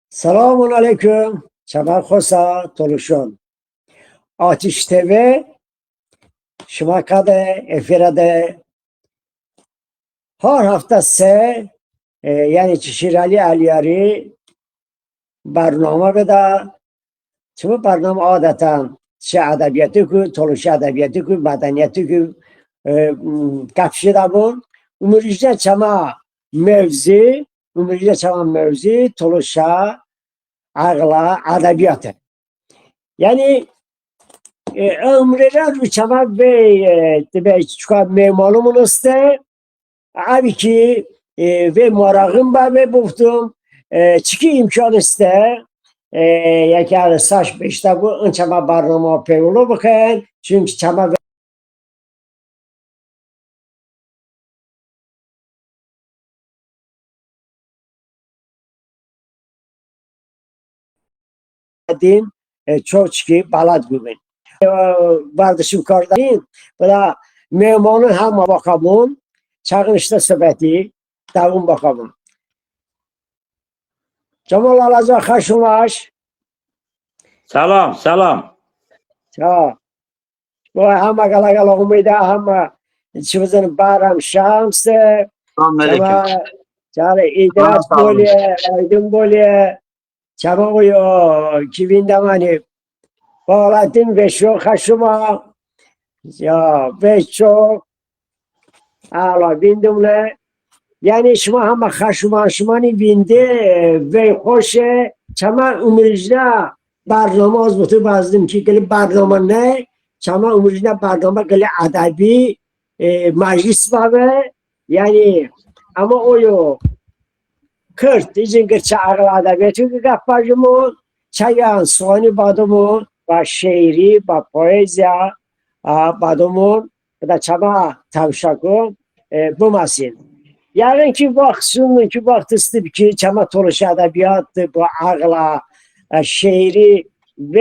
Selamun aleyküm. Çabar Xosa Toluşon. Atiş TV Şımakade, Efirade her hafta yani Şirali Aliyari برنامه بده چه برنامه عادتا چه ادبیاتی کو تولوش ادبیاتی کو مدنیتی کو کفشیده بون umuriyce çama mevzi toluşa ağla edebiyatı. Yani ömrüler çama ve çıkan malumun üstte abi ki ve marağım var ve buldum çıkı imkan üstte یکی ساش بیشتر بود اون چما برنامه پیولو بکن چون چما دیم چوچکی بلد بودیم بردشیم کار داریم بلا میمانون هم باقامون چاقنشته سبتی دوون باقامون جمال آلازا خشماش سلام چا با همه گلگل امیده همه چی بزنیم برم شمسه چما چاره ایدرات بولیه ایدون بولیه چما اویو کی بیندمانی بالاتین بشو خشما یا بشو اعلا بیندمونه یعنی شما همه خشمانی بینده و خوشه چما امروزه برنامه از بطور بازدیم که گلی برنامه نه چما امروزه برنامه گلی ادبی مجلس بابه یعنی اما اویو کرد ایزین که چه عقل ادبیاتی که گفت چه سوانی بادمون و شعری و پویزیا بادمون و چما تمشاکو بماسین یعنی که وقت است که چما تولش ادبیات با عقل شعری و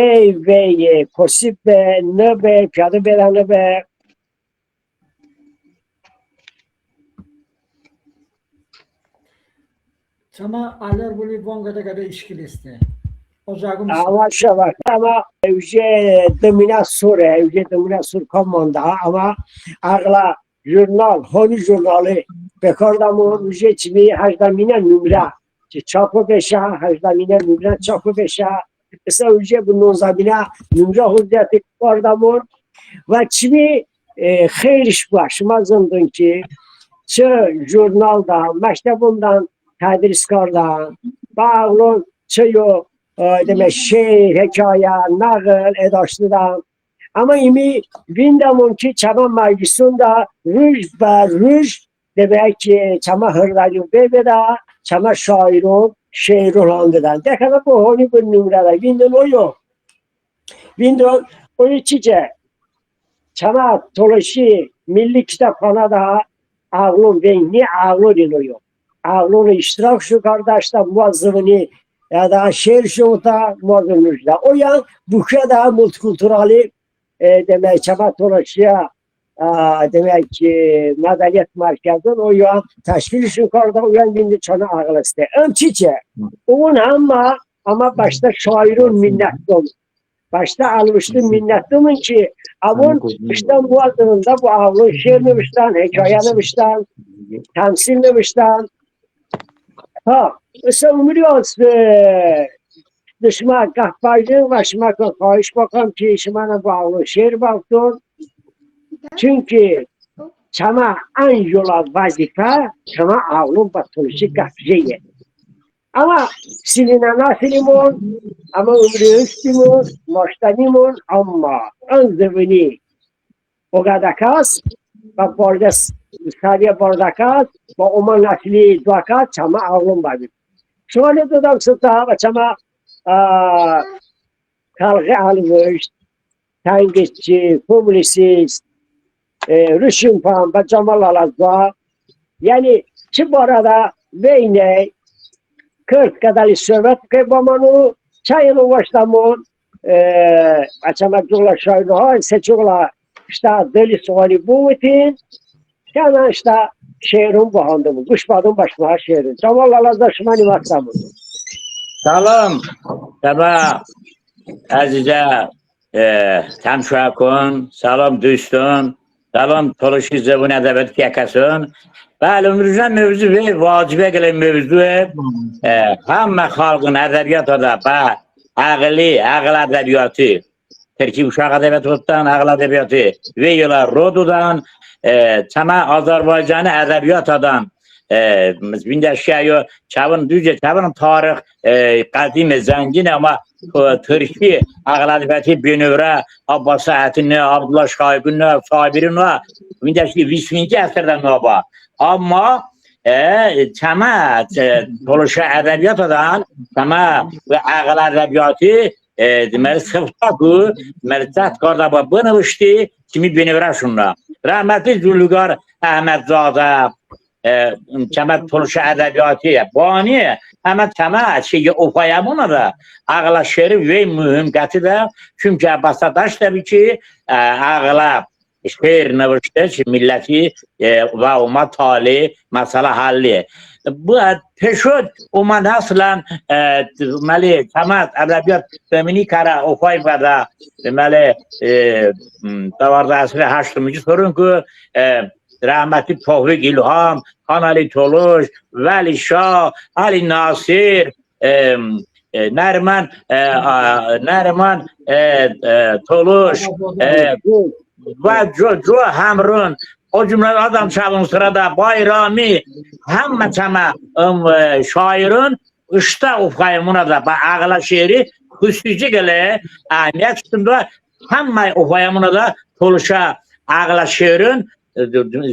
پسیب نه به پیاده بدن به Çama aler buli vongada gada işkiliste. Ocağım ama şabak ama evce demina sur komanda ama ağla jurnal honi jurnalı bekardamon evce çimi hajdamine numara çapı beşa hajdamine numara çapı beşa mesela evce bu nozabine numara hüddeti bekardamon ve çimi xeyriş baş mazındın ki çı jurnalda mektebundan tədriskardan bağlı çayı demek şehir, hikaye, nağıl, edaştıdan ama imi vindamon ki çama meclisunda rüj demek ki çama hırdalı bebeda çama şairun şehirun hangidan dekada bu honi bir numarada vindon oyo vindon oyu çiçe çama toluşi milli kitaphanada ağlın ve ne ağlın oyo ağlın iştirak şu kardeşler muazzımını ya da şehir şuta muazzımlıkta. O yan bu kadar multikulturali demek çaba toluşuya demek ki medeniyet merkezden o yan teşkil şu karda o yan bindi çana ağlıstı. Çiçe onun ama başta şairin minnettim. Başta almıştım minnettimin ki avun işte muazzımında bu ağlın şiir demişten, hikaye demişten, temsil demişten. مثل umuriyaz dışma kahpaydı başıma kahpayiş bakalım ki şımana bağlı şehir baktın çünkü çama en yola vazife çama ağlım batılışı kahpayı ama silinana silimun ama umuriyaztimun maçtanimun ama en zevini o kadar kas ve bardas سالیه باردکات با اومان نسلی دوکات چما آغلون بابید سوالی دادم ستا و چما خلقی علوشت تنگیچی پوبلیسیست رشیم پام و جمال آلازا یعنی چه بارده بینه کرد کدالی صحبت که با منو چایلو واشتمون و چما جغلا شایده های سه جغلا işte deli suali buvvetin yani işte şehrin bu hanımı, kuş badın başına şehrin. Zavallı Allah'da şımani vaktamı. Salam, sabah azizə təmşəkun, salam dostum, salam Toluşi Zəbun Ədəbiyyat Kəkəsun. Bəli, ömrümüzdən mövzu ve vacibə gələn mövzu hamı xalqın ədəbiyyatı və ağıl ədəbiyyatı, Türkiye uşaq ədəbiyyatından, ağıl ədəbiyyatı və yola Rododan, Çama Azərbaycanı ədəbiyyatadan Bindeşkiyo çavun düzce çavun tarih kadim zengin ama Türkiye ağladibeti Benövre Abbas Ətinli Abdullah Şaibinli Sabirinli Bindeşki 20. əsrdən nöbə ama Çama Toluşa ədəbiyyatadan Çama ve ağıl ədəbiyyatı deməli sıfta bu deməli tədqiqatda bu növüşdü kimi Benövre şunla rahmetli Zülügar Əhmədzadə Kemal Toluşa ədəbiyyatı bani ama Kemal şeyi oxuyamına da ağla şerif ve mühim qətidə çünkü Abbasadaş tabii ki ağla şeir növüşdə milleti ve umma tali mesela halli bu teşhüd umma naslan deməli Kemal ədəbiyyat femini kara oxuyub da deməli davarda əsri 8-cı sorun ki rahmetli Tohvik İlham, Han Ali Toluş, Veli Şah, Ali Nasir, Nərman Toluş ve Jo Hamrun, o cümle adam çalın sırada Bayrami, hamma çama şairin ışta oxuyumuna da ağla şiiri xüsusi gələ əmiyyət üstündə hamma oxuyumuna da Toluşa ağla şiirin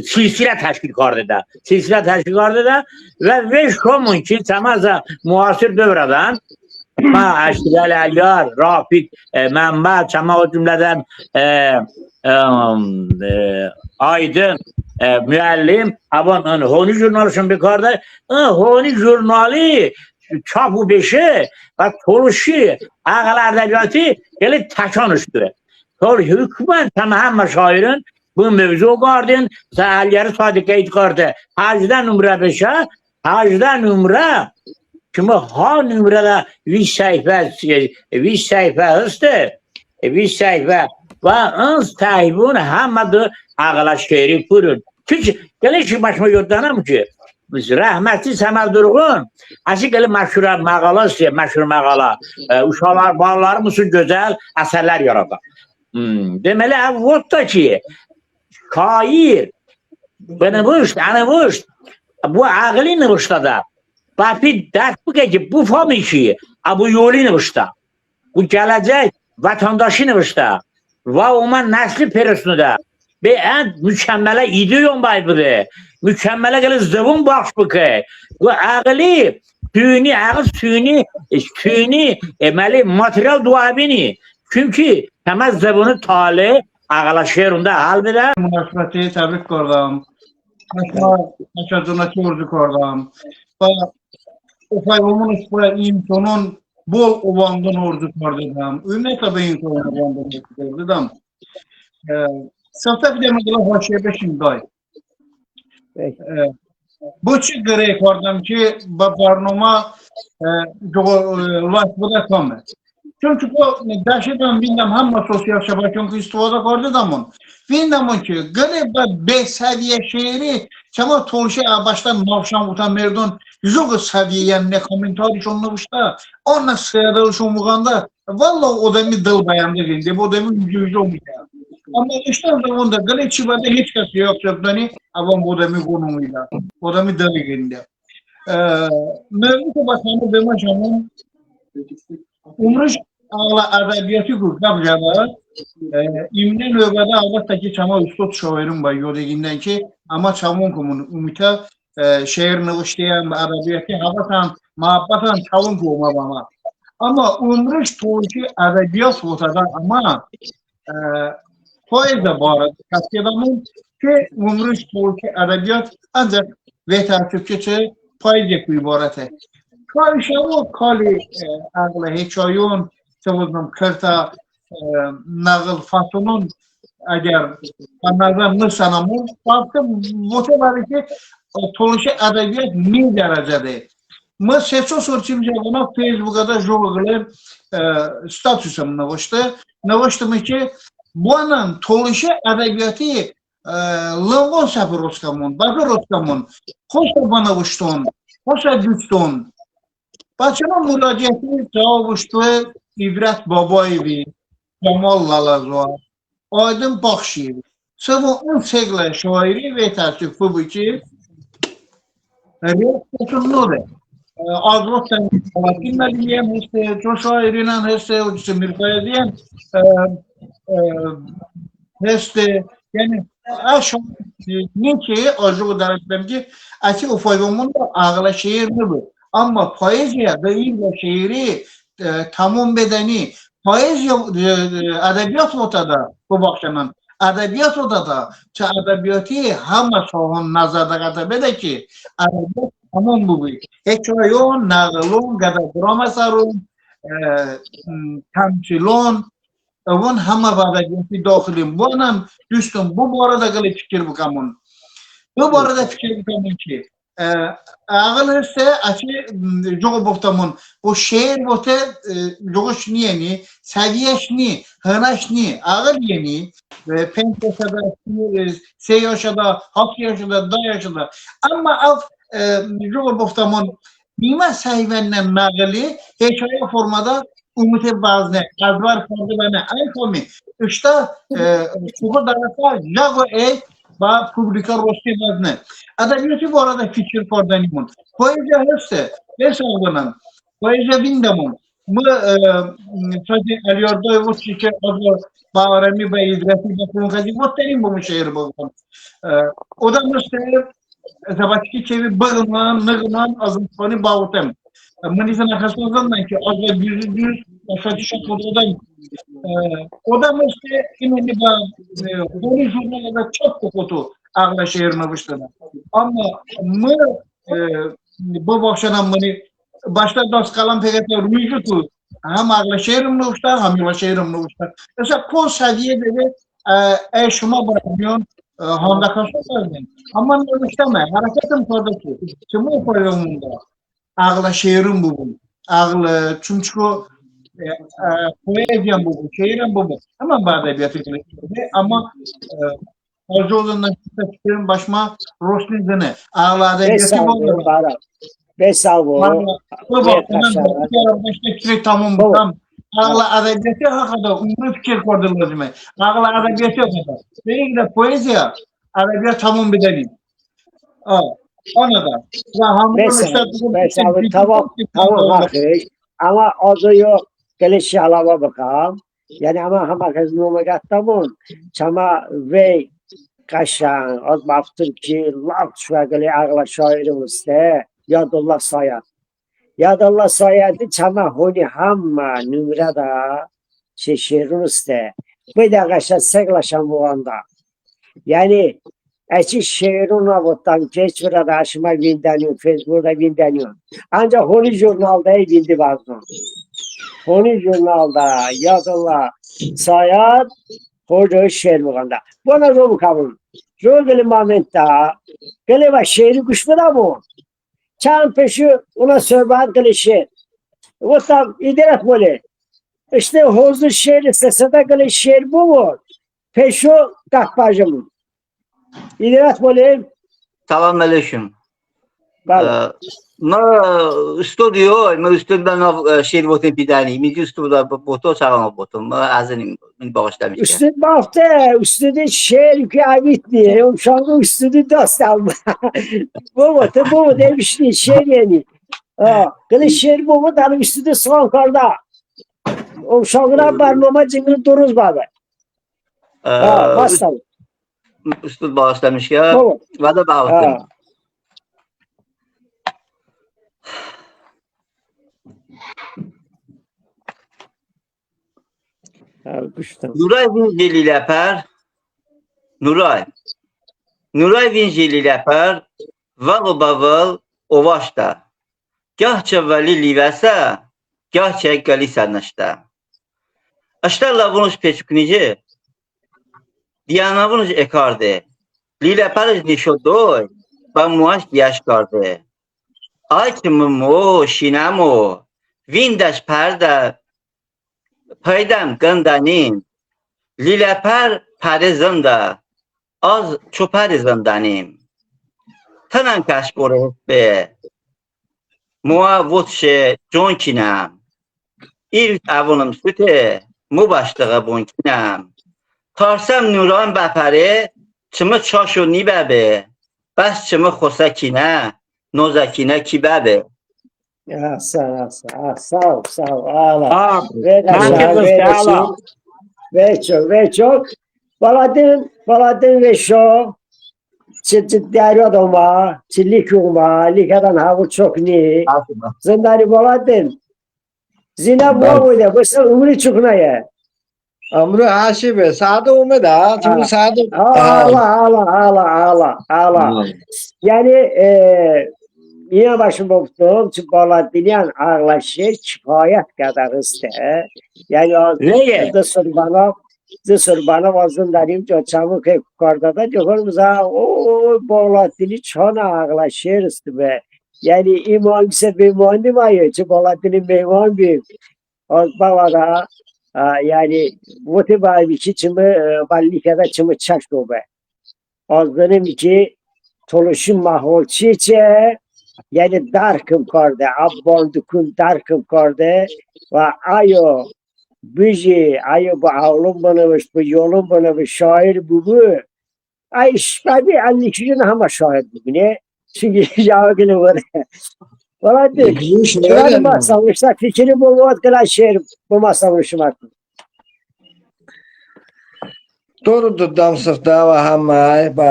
silsile təşkil kardıda. Silsile təşkil kardıda ve şomun ki tamaza muasir dövrədən Əşkil Əliyar, Rafik, Məmməd, Çama o cümlədən Aydın, müəllim, Honi jurnalışın bir kardı. Honi jurnali çap u beşi ve Toluşi ağıl ədəbiyyatı elə təkan üstü. Hükümən həmmə şairin bu mevzu kardın, sahilleri sadikayet kardı. Hacda numara 5'e, hacda numara, çünkü ha numarada 20 sayfa hızdır. 20 sayfa ve ıns tahibun hamadı ağla şehri kurun. Çünkü gelişi başıma yordanım ki, rahmetli Səməd Durğun, asıl gelip meşhur mağala, uşaqlar, bağlar mısın güzel eserler yaradı. Demeli avvodda ki, şair növüşt bu ağlı növüştə da bapi dərk bu ki bu famışı bu yolu növüştə bu gələcək vatandaşı növüştə və oma nəsli perisini də ve en mükemmələ ideyon baybudur mükemmələ gəlir zıvın baxş bu ki bu ağlı süni emeli materyal duabini çünkü temel zıvını tali ağla şehrinde hal bile. Münasibeti tebrik kordam. Aşağıdaki ordu kordam. Ufayımın üstüne imtonun bol olandan ordu kordam. Ümmetle beyin olandan ordu kordam. Safta bir demediler hoşya beşimday. Bu çıkgırı kordam ki barnoma ulaşmada kalmaz. Çünkü bu dəhşətən bilmem hamma sosyal şəbəkənin istifadə qardı damın. Bilmem ki, qəribə B səviyyə şeiri Kemal Toluşa baştan Mavşan Utan Merdon yüzü səviyyəyə ne komentari şonlamışda onunla sıyadalı şonluğanda vallahi o da mi dıl bayandı gindi. Bu da mi yüzü olmayacak. Ama işte o zaman da qərib çivada hiç kəsi yok çöpdəni avam bu da mi konumuyla. O da mi dılı gindi. Mevzu bakanı Bemaşan'ın Umruş ağla ədəbiyyatı qurqabcada imne növbədə albatta ki Çama üstad şairin var yodegindən ki ama Çavun kumun ümita şehir növüşdəyən ədəbiyyatı havatan, muhabbatan Çavun kumuma bana. Ama Umruş Toluşi ədəbiyyat otadan ama poezya barədə katkıdamın ki Umruş Toluşi ədəbiyyat ancaq vətər Türkçe poezya ibarətə. Karşıya kali ağla hekayun sevdim kırta nağıl fatunun eğer nazarını sanamın baktım bu sefer ki Toluşa edebiyat ne derecede Мы сейчас сорчим на Фейсбук'da журналın statüsüm navaştı. Navaştım ki bu anan toluşu edebiyatı Lvon Sapirovskamon, Bapirovskamon, hoşa bana vuştun, hoşa düştün. Başına müracaatı cevabıştı İbrat Babayevi, Kemal Lalazova, Aydın Bakşiyev. Sıvı segla şairi ve tasfifi bu ki Reaktasyon Azrotan Latin Mediyem heste, Çoşairinan heste, Ucisi Mirkayediyen heste, yani aşağı ne ki acı davetlerim ki açık ufayvamın da ağla şehir mi bu? Ama poeziya değil de şehri tamam bedeni, poeziya edebiyat ortada bu bakşanan. Edebiyat odada, edebiyatı hamma soğun nazarda kadar ki edebiyat tamam bu. Hekayon, nağılon, gadadramasarun, tamsilon, onun hamma edebiyatı dahilim. Bu anam düştüm. Bu arada gale fikir bu kamun. Bu arada fikir bu kamun ki ağıl ise açı jogo boftamun. O şehir bote jogo şniyeni, seviyeşni, hınaşni, ağıl yeni. 5 yaşında, 3 yaşında, 6 yaşında, 10 yaşında. Ama av jogo boftamun nima sayvenle nağılı hekaye formada umute bazne, azvar formada ay formi. İşte bu darasa jago ba publika rosti bazne. Edebiyatı bu arada fikir fordanımın. Poeziya hepsi. Ne sağlanan? Poeziya bindamun. Mı sadece Aliyorda bu çike adı Bağrami ve İdresi bakımı kazi bu terim bu şehir bu. O da mesela zabatki çevi bağınan, nığınan azıntıfanı bağıtem. Mınizan akasından ki azla yüz aşağı şakırdan. O da mesela inanı ba bunu jurnalda çok kokutu ağla şehirine başladı. Ama mı bu bakşanan mını başta dost kalan pekete rüyücütü. Hem ağla şehrimle uçtar, hem yola şehrimle uçtar. Mesela kol seviyede de şuma bırakmıyorsun, Honda kaçırmıyorsun. Ama ne uçtama, hareketim kordaki. Şimdi o programında ağla şehrim bu. Ağla çünkü poeziyam bu, şehrim bu. Ama bana edebiyatı gerekiyor. Ama Hacıoğlu'ndan çıkıştığım başıma Roslin'de ağla edebiyatı bu. Besavo. Bu bakımdan tamam bu. Ağla edebiyatı hakkında umut fikir kordurlar mı? Ağla edebiyatı hakkında. Benim de poeziya edebiyat tamam bedeli. Ona da. Besavo tamam hakkı. Ama adı yok. Gelişi alava bakalım. Yani ama hama kızmama gattamon. Çama ve kaşan. Az baktım ki laf şuagali ağla şairimizde. Yadullah Sayat. Yadullah Sayat'ı çama honi hamma nümrada şehirunuzda. Bir de kaşa seglaşan bu anda. Yani eçi şehirun avuttan geç burada aşıma bindeniyor, Facebook'da bindeniyor. Ancak honi jurnalda bindi bazı. Honi jurnalda Yadullah Sayat hoca şehir bu anda. Buna rol kabul. Rol geli momenta galiba şehri kuşmada bu. Çağın peşi ona söhbət qilişi. O tam idrak böyle. İşte hozur şehri sesede qiliş şehir bu mu? Peşi kahpacım. İdrak böyle. Salam aleyküm. Bəli. ما استودیو ما استودیو ناف شیر بودیم بیدانی میگی استودیو بوتو چرا بوتم ما از این باقش دمیشه Üstü baktı. Üstü şehir ki abitli. O şanlı üstü dost alma. Bu mu demişti şehir yani. Qiliş şehir bu mu? Tanım üstü soğan karda. O şanlılar barmama cingili duruz baba. Bastal. استود باقش دمیشه و دا باوتم Nuray Vinceli ləpər, Nuray Vinceli ləpər, vağ-bavıl ovaşda, gah çəvvəli livəsə, gah çəqqəli sərnəşdə. Aştarla vunuş peçuknici, diyana vunuş ekardı, li ləpəriz nişodoy, ba muaş yaş kardı. Açmımı şinamı Vindaş perde Paydam gındanin Lileper parizında Az çuparizındanim Tanan kaş boru be Muavutşe jonkinam İlk avunum süte Mubaştığı bunkinam Tarsam nuran bapare Çımı çaşu nibebe Bas çımı xosakine Nozakine kibebe Sağ ol. Ağla. Ha, Ve Mahmut aşağı ve Ağla. ve çok. Baladın ve şu. Derya doma, çillik olma, likadan havur çok ni. Zindani baladın. Zina bu oyda, bu sen umri çıkmaya. امرو عاشبه ساده اومده چون ساده Ağla. Yani yine başım boktum, çünkü baladın ağlaşır, kifayet kadar iste. Yani o Reye. Zısır bana vazın derim ki çabuk yukarıda da diyoruz o baladını çana ağlaşır iste be. Yani iman ise beman değil mi? Çünkü baladını beman bir. O babada yani bu tip bir şey çımı ballikada çımı çaktı be. Ağzının ki toluşun mahol çiçe yani darkım kardı, abbondukun darkım kardı ve ayo bu avlum banamış, bu yolum banamış, şair bu. Ay tabi 52'den ama şair bu ne? Çünkü yağgını var. Valla diyor, şurada masamışlar, fikri bulmak kadar şehir bu masamışım artık. doğrudur damsıqda və həmmə və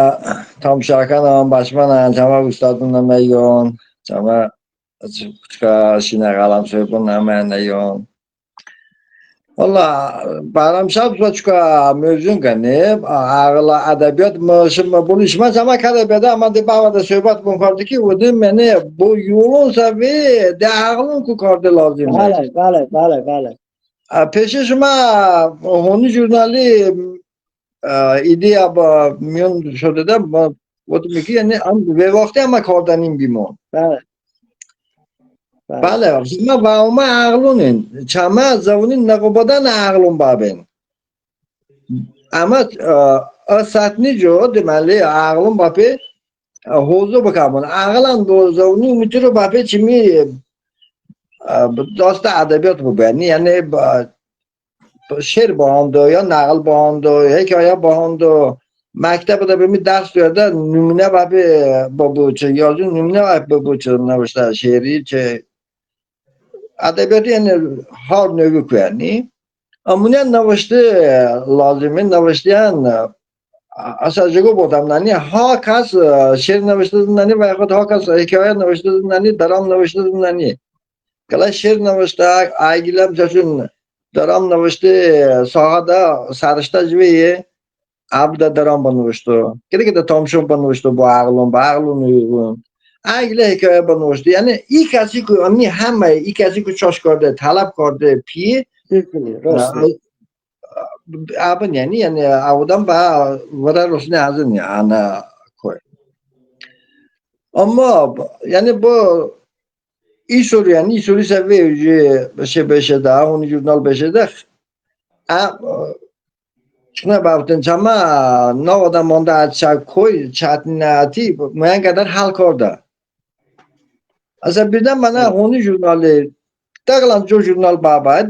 tamşakanam, başmanam, cəma ustadımla məyon, cəma küçüka şinə qalam söybün əmənəyon. Valla baram şab küçüka mövzun qənib, ağıla ədəbiyyat mövzun buluşma cəma kədəbiyyatı ama de bağda söhbət bun kardı ki, o de məni bu yolunsa ve de ağılın ku kardı lazım. Bəli. Peşe şuma onu jurnali ایده با میون شده ده وقتی میگی یعنی به وقتی هم کاردانیم بیمون بله ما با ما عقلونین چما زونین نقبادن عقلون بابین اما ساتنی جو دمالی عقلون بابه حوزو بکامون عقلان دو زونی میتونه بابه چمی داست ادبیات ببینی یعنی شعر باهاندو یا نقل باهاندو حکایت باهاندو مکتب ده بمی درس داده نمونه بابو چه یازون نمونه بابو چه نوشته شعری چه ادبیاتی یعنی هر نوی کنی امونه نوشته لازمه نوشتن اصلا جگو بودم نانی ها کس شعر نوشته نانی و خود ها کس حکایت نوشته نانی درام نوشته نانی کلا شعر نوشته ایگیلم چشون درام نوشته ساعده سرشته جویه عبد درام بنوشته که تامشون بنوشته با عقلون ایگله حکایه بنوشته یعنی ای کسی که امی همه ای کسی که چاش کرده طلب کرده پی ابن یعنی آدم با وره رسنه ازن انا کوی اما یعنی با این سوری سوی بشه ده اون جورنال بشه ده چونه بافتن چما نه آدم مانده از کوی چتناتی میان قدر حل کرده اصلا بیدم من اونی جورنالی دقلان جو جورنال بابای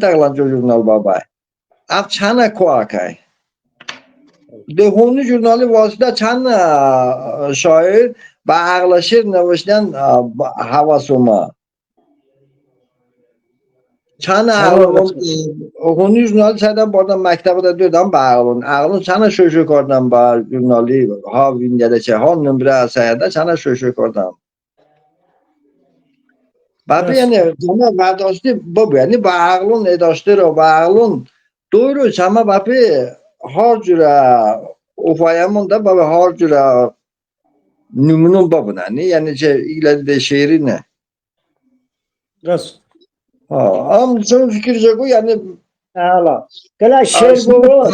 اف چنه کوکای ده اونی جورنالی واسطه چند شاعر با عقل شیر نوشتن حواسوما چند عقلون اونی جورنالی چندم بردم مکتب ده دیدم با عقلون چند شوشو کردم با جورنالی ها وینده چه ها نمبره سایده چند شوشو کردم بابا یعنی جمع برداشتی بابا یعنی با عقلون اداشته رو با عقلون دویرو چما بابا هر جوره افایمون ده بابا هر جوره نمونون بابا نه یعنی چه ایلده شیری نه Nasıl? Ama son fikir bu yani Allah. Kala şer bu.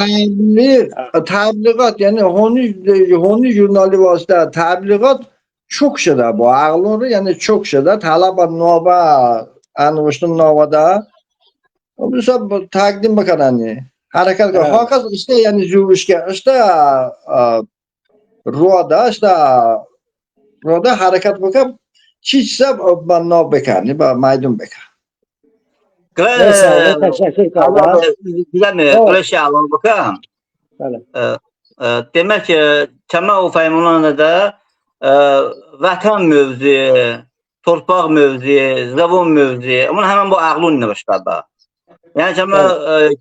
tebligat yani honi jurnali vasıta tebligat çok şeyde bu ağlını yani çok şeyde talaba nova anvuştun novada o bir sab takdim bakanani hareket Evet. hakas işte yani juvuşke işte roda hareket bakıp çiçse ben nov bekani ba maydun bekar. Neyse abi teşekkür Allah ederim. bilemiyorum. O. Öyle şey alalım bakalım. Böyle. Demek ki Kemal Ufaymun'un da vatan mövzi, torpaq mövzi, zavon mövzi, ama hemen bu ağlınla başladı. Yani Kemal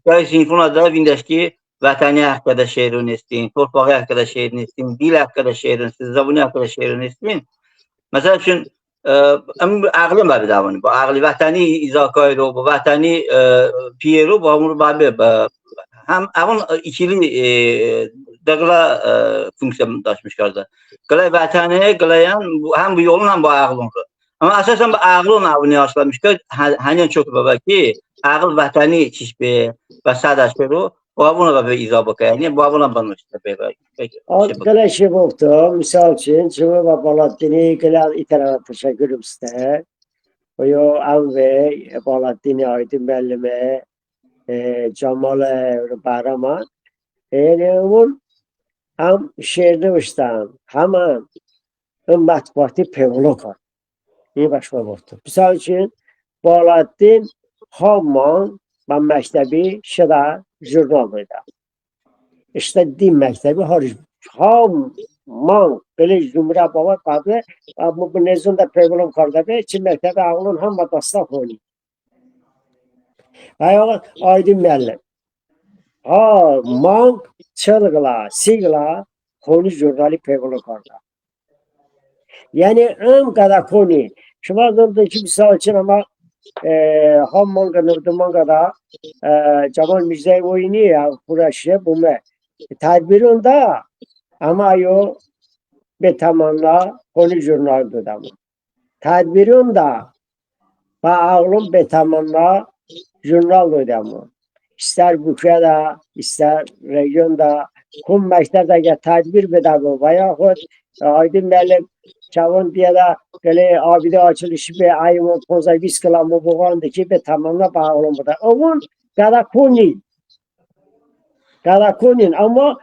Gayet Sinfona da bindeşki vatani hakkında şehrini isteyin, torpağı hakkında şehrini isteyin, dil hakkında şehrini isteyin, zavoni hakkında şehrini isteyin. Mesela için ağlım var bir davranı. Bu ağlı vatani izakaydı, bu vatani piyero, bu hamur babi. Hem avun ikili dağla funksiyon daşmışlardı. Gılay vatani, gılayan hem bu yolun hem bu ağlın. Ama esasen bu ağlın avını yaşlamışlar. Hani çok baba ki ağıl vatani çişbe ve sadaşları o avuna baba izah bakıyor. Yani bu avuna banmışlar baba. Gele şey oldu. Misal için Cumhur Balattin'i gele iterana teşekkürüm size. O yo avve Balattin'i aydın mellime Cemal Barama. Yani onun hem şehirde uçtan hemen matbuatı pevlokar. İyi başka oldu. Misal için Balattin Hamman ben mektebi şıda jurnalıydı. İşte din mektebi hariç. Hamman böyle cümle baba tabi ama bu nezunda pevlom karda be çi mektebi ağlın hamma dasta honi. Ayağı aydın mellem. Man çılgıla, sigla honi jurnali pevlom karda. Yani kadar koni. Şuma döndeki misal için ama Hamman kanırdıman kadar Cemal Müjde oyunu ya burası bu me. Tedbirinde ama yo be tamamla konu jurnalda da. Tedbirinde bağlım be tamamla jurnalda da. İster Bukhara, ister regionda kum mekterde tedbir bedava veya hod aydın böyle çavun diye de böyle abide açılışı be ayımı poza viskalamı boğandı ki be tamamla bağlım bu da. Onun Karakonin ama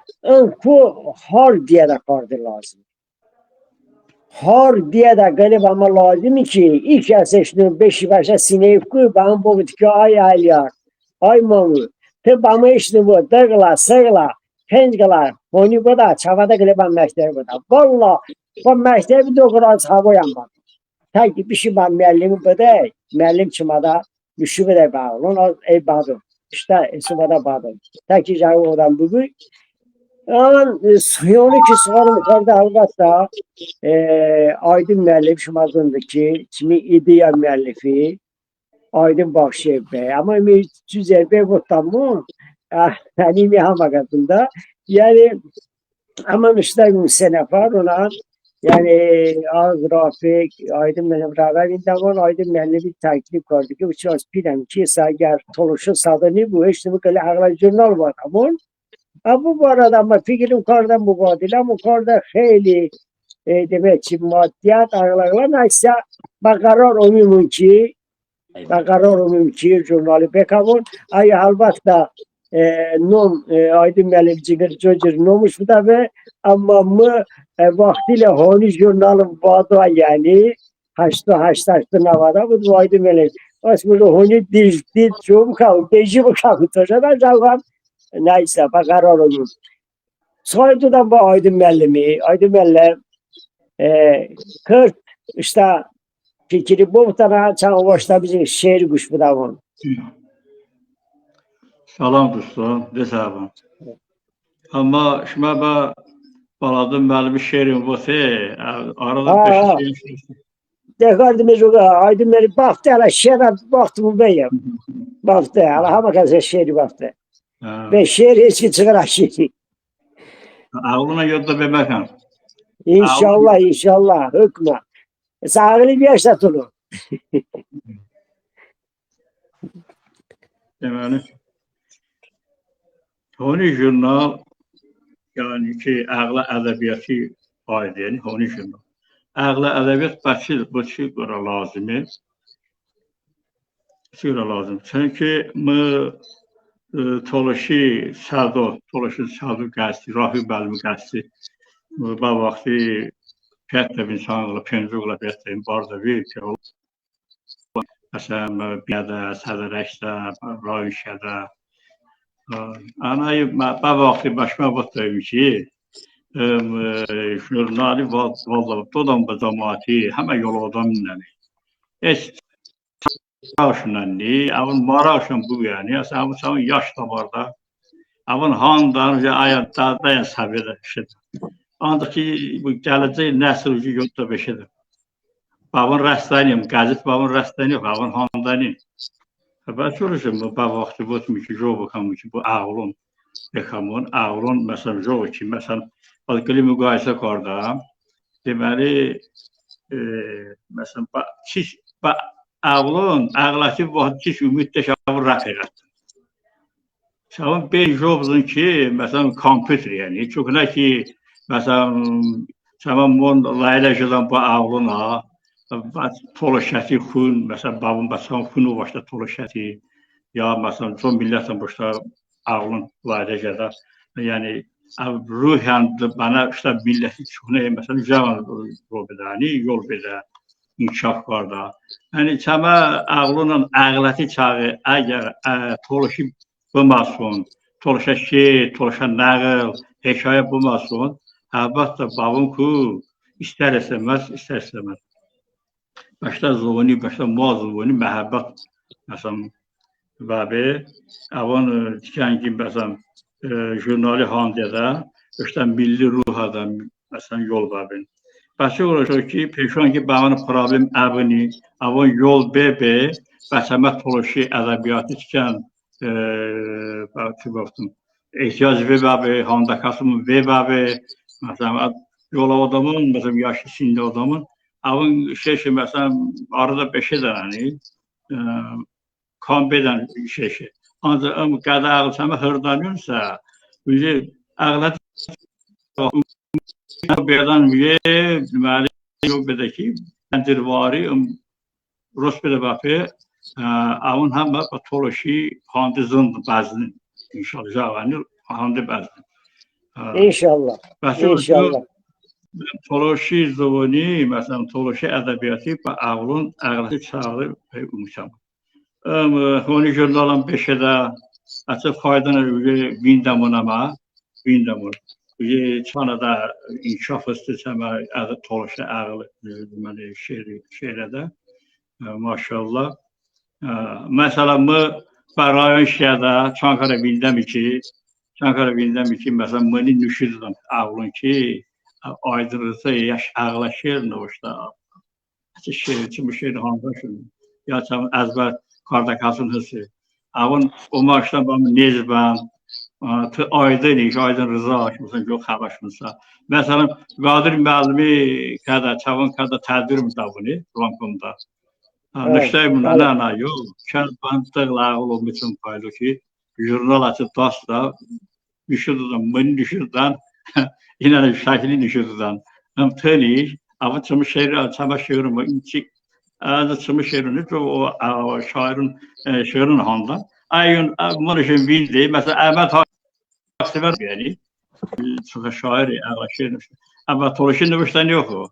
ku har diye de kardı lazım. Har diye de galip ama lazım ki ilk esasını beşi başa sineyip koy ben bu bitki ay aylar. Ay mamu. Te bana işte bu dağla sağla pencgalar. Onu bu da çavada galip ben mektebi bu da. Valla bu mektebi dokuraz havayan bak. Ta ki bir şey ben müellimi bu da. Müellim çımada müşübe de bağlı. Onu ey bağlı. İşte esubada bağlı. Ta ki jağı odan bugün. Yani suyunu ki sorun yukarıda albatta Aydın müellif şumazındaki kimi ideya müellifi Aydın Bakşev Bey ama Tüzer Bey bu tamam hani hamagatında yani ama işte sene var ona yani grafik Aydın benim beraber indaman Aydın müellifi takip gördü ki uçağız bilem ki sager toluşu sadani bu işte bu kadar ağlar jurnal var ama bu arada ama fikrim kardan mübadele ama karda خیلی demek ki maddiyat ağlarla neyse bakarar umum ki jurnali bekamon ay albatta nom aydın melek ciğer çocuk nomuş bu da ve ama mı vaktiyle honi jurnalın vada yani haşta navada bu aydın melek aslında honi dil çok kav deji bu kav taşadan cevap neyse bakarar umum soydudan bu aydın mellem 40 işte fikri bu tarafa çağ başta bizim şehir kuş bu da var. Salam dostum, desabım. Ama şimdi ben baladım benim bir şehrim bu se arada peşin şey. Dekardımız o aydın mellem baktı ala şehre baktı bu beyim. Baktı ala hama kadar şehri baktı. Ve şehir hiç çıkar aşağı. Ağlına yolda bebekem. İnşallah hükme. Sağlığı bir yaşatılır. Demeli. Honi jurnal yani ki ağla edebiyatı aid yani honi jurnal. Ağla ədəbiyyat bu şey lazımı. Sigara lazım. Çünkü mı Toluşi Sado qəsti, Rafi bəlmi qəsti. Bu vaxtı Piyatla insanlarla, Penzugla Piyatla, Barda bir ki, mesela Biyada, Sədərəkdə, Ravişədə. Anayı, bu vaxtı başıma batıyım ki, jurnali vallahi dodam bu cəmaati, həmə yol adamla. Heç Avşınanlı, avın maraşın bu yani, avın yaş da var da, avın handan, ayaqda səviyyədə işedir. Ancaq ki, bu gələcək nəsil ucu yolda beşedir. Avın rəstəniyim, qəzit avın rəstəniyim, avın handaniyim. Ben soruşum, bu vaxtı bu ki, jobu kamı ki, bu ağlın, bekamın, ağlın, məsələn, jobu ki, məsələn, alqılı müqayisə qarda, deməli, məsələn, ağlın, ağlaki vaxt ki, ümiddə şavın rəfiqətdir. Şavın bir jobuzun ki, məsələn, kompüter yəni, çox nə ki, məsələn, şavın mon layıləcədən bu ağlına, Tolaşəti xun, məsələn, babın basan xunu başda tolaşəti, ya məsələn, çox millətin başda ağlın layıləcədə, yəni, ruhən bana işte milləti çoxuna, məsələn, cavan yol bedə, inkişaf var da. Yəni, çəmə ağlının ağləti çağı, əgər tolaşı bulmasın, tolaşa şeir, tolaşa nəql, hekayə bulmasın, əlbəttə babın ku, istər istəməz. Başta zuvuni, başta muaz zuvuni, məhəbbət, məsələn, bəbi, avon tikən ki, məsələn, jurnali handiyədə, işte milli ruhada, məsələn, yol bəbin. Bəsi olacaq ki, peşan ki, bəmanı problem əbini, avon yol bəbi, bəsəmət oluşu ədəbiyyatı tikən, ehtiyac və bəbi, handakasımın və bəbi, məsələn, yol adamın, məsələn, yaşlı sinli adamın, avın şey məsələn, arada 5 dənəni, kombedən şey. Ancaq qədə ağılsəmə hırdanıyorsa, bizi ağlat birdən deməli, yok belə ki, bəndirvari, Rosbedə bəfi, avın həm toloşi handizın bəzini, inşallah, javani handi bəzini. İnşallah, inşallah. Toloşi zuvuni, məsələn, toloşi ədəbiyyatı və ağlın ağlatı çağı umuşam. Honi jurnalın 5-də açıq faydanı Vindamunama, Vindamun. Çanada inkişaf istəsəmə toloşi ağlı şeirədə, maşallah. Məsələn, rayon şəhədə Çankara Vindəmi ki, məsələn, məni nüşüdürəm ağlın ki, aydınlıqda yaş ağlaşır, noşda. Çim şehir handaşın. Ya çam əzbər kardakasın hısı. Avın o maçdan bana nezban, aydın rıza açmışsan, yok xəbəşmişsə. Məsələn, Qadir müəllimi çavın kada tədbirim da bunu, rankumda. Nüştəy buna, yok. Kənd bantıqla ağıl olmuşsun paylı ki, jurnal açıb dasda, düşürdüdən, məni düşürdüdən, yine şəkili düşürdüdən. Təni, avı çımı şehrim var, incik, çımı şehrini, o şairin handan. Ayın, bunun için bildi, mesela Əhməd Haqsever, yani, çok şairi, şairin. Ama Toluşin nüvüşten yok o.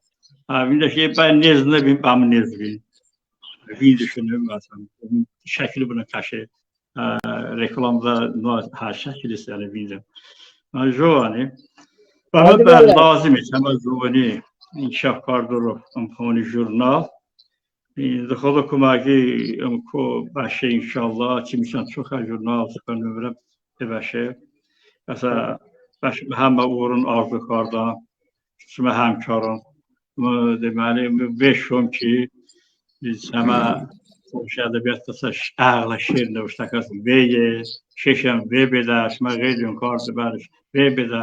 Bir de şey, ben nezinde, ben nezbin. Bir düşünüyorum, mesela, şəkili buna taşı, reklamda, şəkil istəyəni bildim. Jovani, bana ben lazım ama Jovani, inkişaf kardırır, honi jurnal. Dıxalı kumagi, bəşə inşallah, çimişən çox jurnal, çıxan övrəm, bəşə. Mesela, həmə uğurun arzu karda, çimə həmkarın, deməli, 5 yom ki, biz həmə ədəbiyyatda ağla şirin növüştəkəsin, şeşəm, bedə, çimə qeydiyün kardı bəliş, bedə.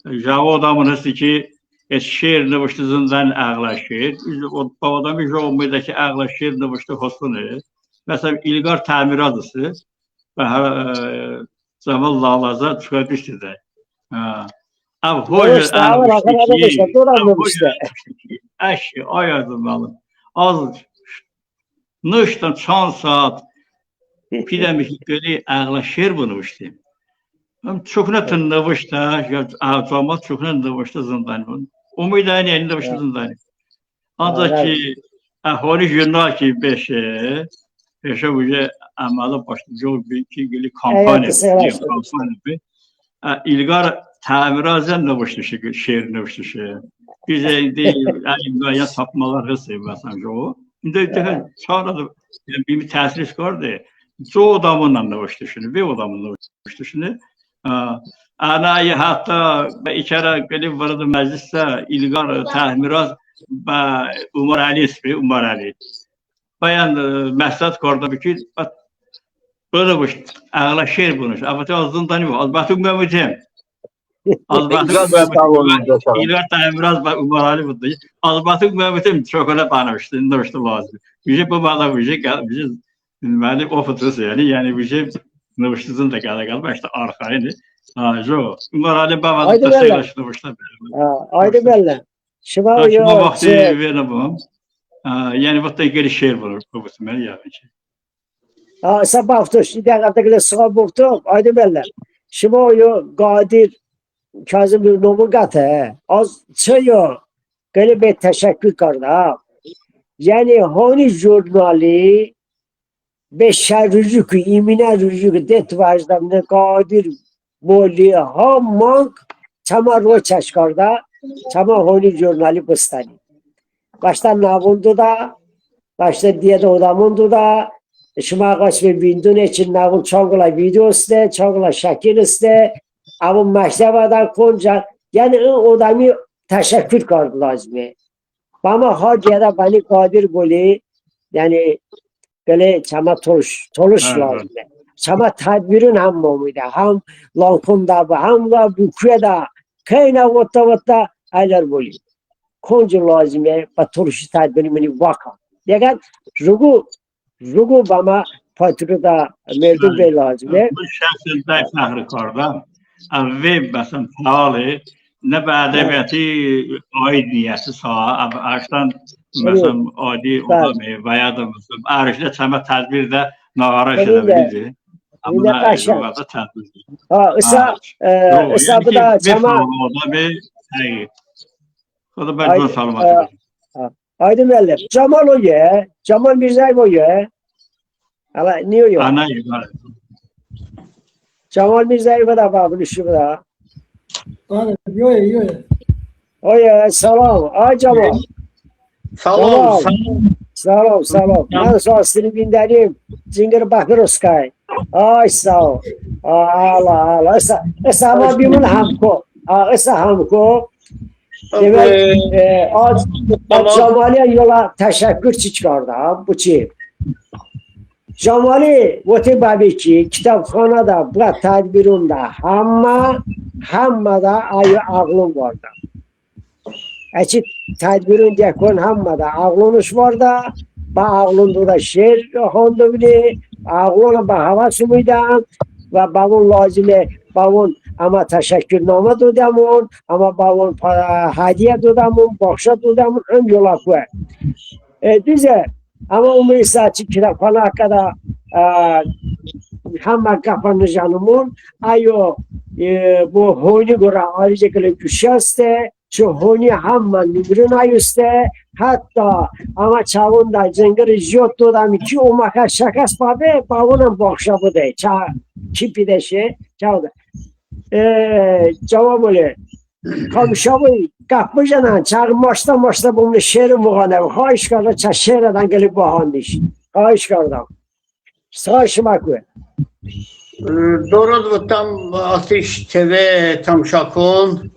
Jağı adamın hısı ki, şiir növüştüzündən ağlaşır. O adamı joğumudaki ağlaşır növüştü hosunu. Mesela İlqar Təmiradısı zaman lalaza çıka düştü de. eşi, ayardım alın. Az, nıştan çan saat, pidemiş göre ağla şer bulmuştu. Çok ne tınlamıştı, ağzamat çok ne tınlamıştı zindan. Umidani elinde başta zindan. Ancak ki, ahvali jurnal ki beşe buje amalı başlıca bir ki geli kampanya bir. İlgar tamirazan da başlı şehir ne başlı şey. Bize değil, yani ya sapmalar hızlı mesela o. İşte sonra da bir tesir çıkardı. Çoğu adamından da başlı şimdi, bir adamından başlı şimdi. Anayı hatta içeri gelip vardı mecliste İlgar tamiraz Umar Ali ismi Umar Ali. Bayan mesaj korda bir ki böyle boş ağla şehir bulmuş. Ama ağzından yok. Albatın Mehmet'im. Albatın Mehmet'im. İlgar tamiraz Umar Ali buldu. Albatın Mehmet'im çok öyle tanımıştı. Ne işte lazım. Bize bu bağla bize yani o fotoğrafı yani bize ne başladığında galiba işte arkaydı. Jo. Umar Ali babası da sayılaştırmışlar. Aydı belli. Şuna vakti veremem. Yani bu da geri şehir var bu sefer yani. Sabah tuş idare sığa buktu. Aydı belli. Şuma yo Kadir Kazım bir nomu katı. Az çıyor. Gele bir teşekkür karda. Yani hani jurnali به شرجو که ایمینه رجوع که دت واجدم نکادر بولی ها مانک چما رو چشکارده چما هونی جورنالی بستانی başta navundu da başta diye de odamundu da şuma kaç bir bindun için navun çoğula video iste çoğula şekil iste ama meştebadan konca yani odamı teşekkür kardı lazım ama ha diye de beni kadir boli yani böyle çama toluş lazım. Çama tedbirin hem mumide, hem lankunda hem da bukuyada, kayna vatta aylar boli. Koncu lazım ve toluşu tedbirin beni vaka. Diğer rugu bana patruda merdum bey lazım. Bu şahsında fahri karda. Ve mesela faali ne bedeviyeti ait niyeti sağa, açtan mesela adi odamı veya da mesela arşivde çama tedbirde nağara edebilirdi. Ama ne da tedbirdi. Issa bu da çama odamı o da ben bunu salmadım. Aydın belli. Cemal o ye. Cemal Mirzay o ye. Ama niye o ye? Ana yukarı. Cemal Mirzay o da babını şu da. Yo. Oye selam. Ay Cemal. Salam. Ben sağ binderim. Cingir bakır oskay. Ay sağ ol. Allah. Esa ama bimun hamko. Esa hamko. Demek az Cemal'e yola teşekkür çıkardı. Bu çi. Cemal'i vati babi ki kitapxonada bu tedbirinde hamma da ayı ağlım vardı. Eçi tedbirin dekon hamma da ağlınış vardı. Ba ağlındı da şer hondu bile. Ağlına ba hava sumuydan ve babun lazime babun ama teşekkürname dodamon ama babun hediye dodamon bakşa dodamon hem yola koy. Düze ama umri saçı kitapxana hakkında hamma kapanı canımın ayo bu honi göre ayrıca güçeste şu honi hamma nübrün ayüste hatta ama çavunda cengir jot dodam ki o maka şakas babe babunun bakşa bu de kipi de şey çavda cevap öyle komşabı kapı canan çağır maçta bunu şehri muğane hayiş karda şehirden gelip bahandiş hayiş karda sağışmak ve doğru tam ateş TV tam şakon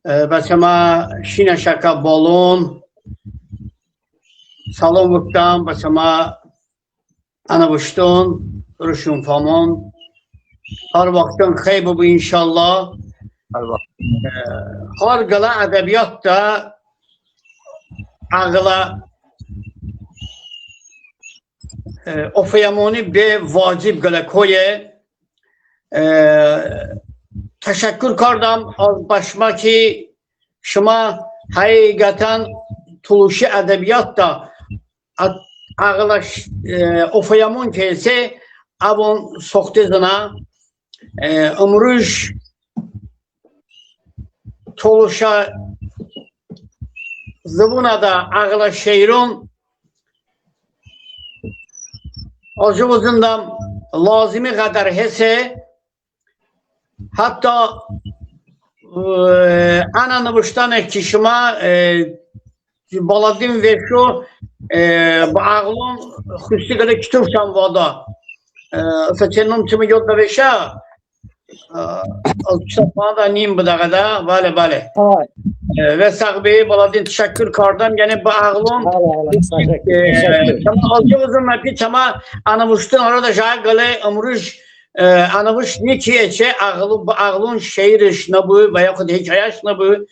basama şina şaka balon salon vuktam basama anavuşton ruşun famon her vaktin khaybu bu inşallah her gala edebiyatta ağla ofyamoni be vacib gala koye teşekkür kardam az başma ki şuma Həqiqətən Tuluşi ədəbiyyat da ağlaş ofayamun kelse abon soxtezina ömrüş Tuluşa zıbuna da ağlaş şehrun acımızından lazimi kadar hese hatta ana nıbıştan ekişime Baladin ve şu bağlım xüsusi kadar kitap şanvada seçenim kimi yolda veşe kitapına da neyim bu da vale vale ve sahibi Baladin teşekkür kardım yani bağlım alcımızın mepi çama anımıştın orada şahgale ömrüş anımış ne kiyeçe ağlın şehir şnabı veya hikaye şnabı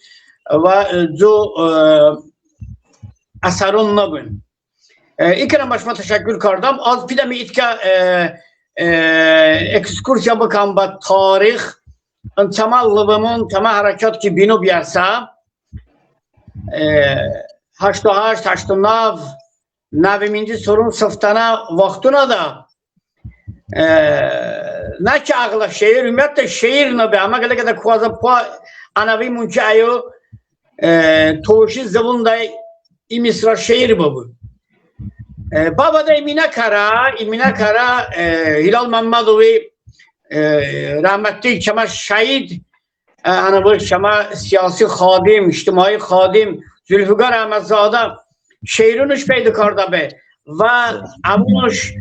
ve jo asarun nabın. İkram başıma teşekkür kardım. Az bir de mi itka ekskursiya bakan ba tarih temel lübumun temel harekat ki binu biyasa 88 89 9. sorun sıftana vaktuna da ne ki ağla şehir ümmette şehir nabi ama kadar kuaza po anavi munki ayo Tuluşi zabunda İmisra şehir babu. Baba da Emine Kara Hilal Mehmedovi rahmetli Çama şahit ana bu Çama siyasi hadim, içtimai hadim Zülfügar Ahmedzade şehrin üç peydi karda be ve amuş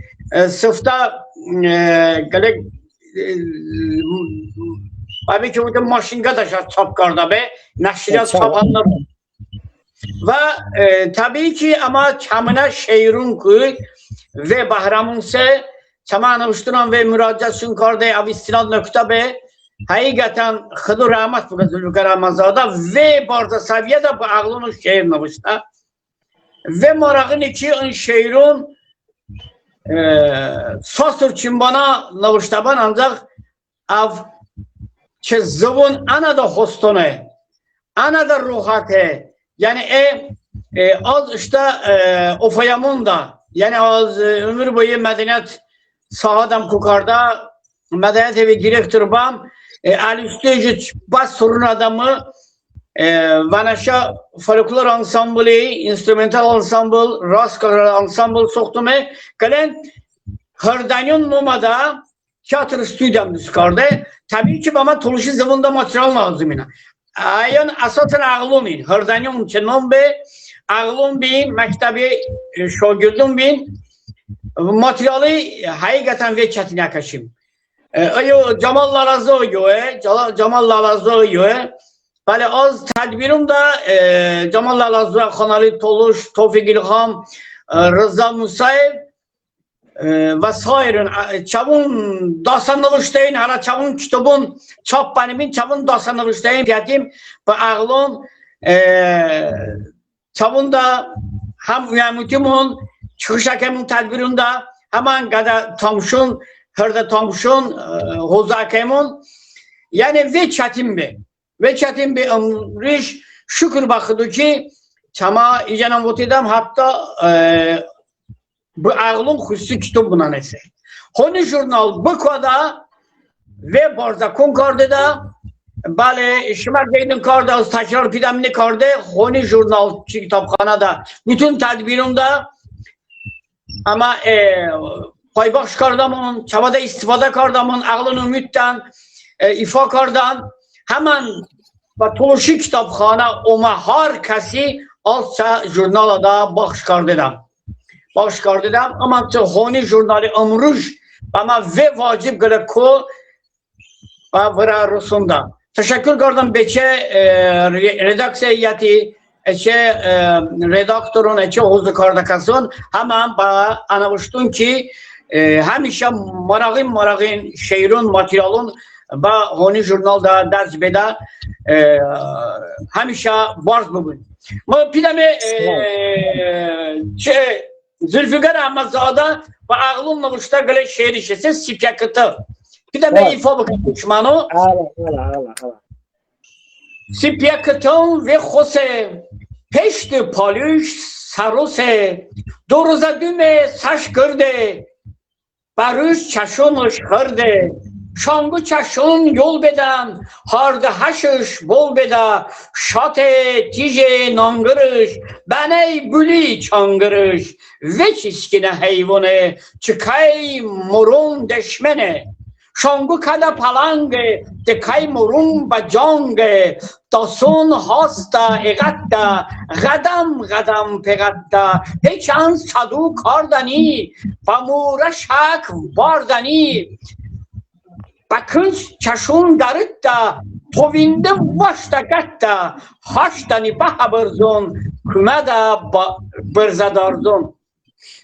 sıfta gelek abi ki bu maşinga da çap karda be naşriyat çapanlar ve tabii ki ama çamına şehrun kuy ve bahramun se çamana uçturan ve müracaatın karde avistinad nokta be hakikaten Hıdır rahmet bu Zülfikar Ahmedzade ve barda seviyede bu ağlının şehir navışta ve marağın içi ön şehrun sosur çimbana navıştaban ancak av çe zıvın ana da hostone ana da ruhate yani az işte ofayamun da yani az ömür boyu medeniyet sahadam kukarda medeniyet evi direktör bam alüsteci bas sorun adamı Vanaşa folklor ansamblı, instrumental ansambl, rastgele ansambl soktum gelen Hırdanyon numada tiyatro stüdyom çıkardı. Tabii ki bana Tuluşi zamanında materyal lazım yine. Ayın asatın ağlımın, Hırdanyon çenom be, ağlım bin, mektebi şogirdum bin, materyali hakikaten ve çetin yaklaşım. Ayo Cemal Lalazoğlu, Cemal Lalazoğlu. Bale az tedbirim da Cemal Lalazoğlu, Xanali Toluş, Tevfik İlham, Rıza Musayev ve sairun çavun dastanlıqıştayın, hala çavun kitabın çap banimin çavun dastanlıqıştayın diyetim ve ağlım çavun da hem üyemutimun çıkış hakemin tedbirinde hemen gada tamşun, hırda tamşun, hozakemun yani ve çetin be. Ve çetin bir ömrüş şükür bakıdı ki çama icanan votidam hatta bu ağlın xüsusi kitabına neyse. Honi jurnal bu kadar ve barza konkardı da bale şımak deydin kardı az tekrar pidemini kardı honi jurnal kitapxana da bütün tedbirimde ama paybax kardamın çabada istifade kardamın ağlın ümitten ifa kardan hemen Tuluşi kitapxana oma her kesi alsa jurnala da baxş kardedam. Baxş kardedam ama honi jurnali ömrüş ama ve vacib gele ko vira rusunda. Teşekkür kardım beçe redaksiyeti eçe redaktörün eçe huzu kardakasın hemen ba anavuştun ki hemişe marağın şehrin materyalın ba honi jurnalda ders beda hemişe barz bugün. Ma pideme Zülfikar Ahmedzade ve ağlınla uçta gele şehir işesi sipyakıtı. Pideme ifa bakın düşmanı. سپیکتون و خوسه پشت پالوش سروسه دو روزه دومه سش کرده بروش چشونش خرده شانگو چشون یول بدم هارده هشش بول بده شات تیج نانگرش بنای بولی چانگرش وچ اسکینه حیوانه چکای مرون دشمنه شانگو کده پلنگه دکای مرون با جانگه داسون هاستا اغتا غدم غدم پغتا هیچ ان صدو کاردنی و موره شک باردنی بکنش چشون دارد توینده واشتا گتا هاشتنی به برزون کمه دا برزدارزون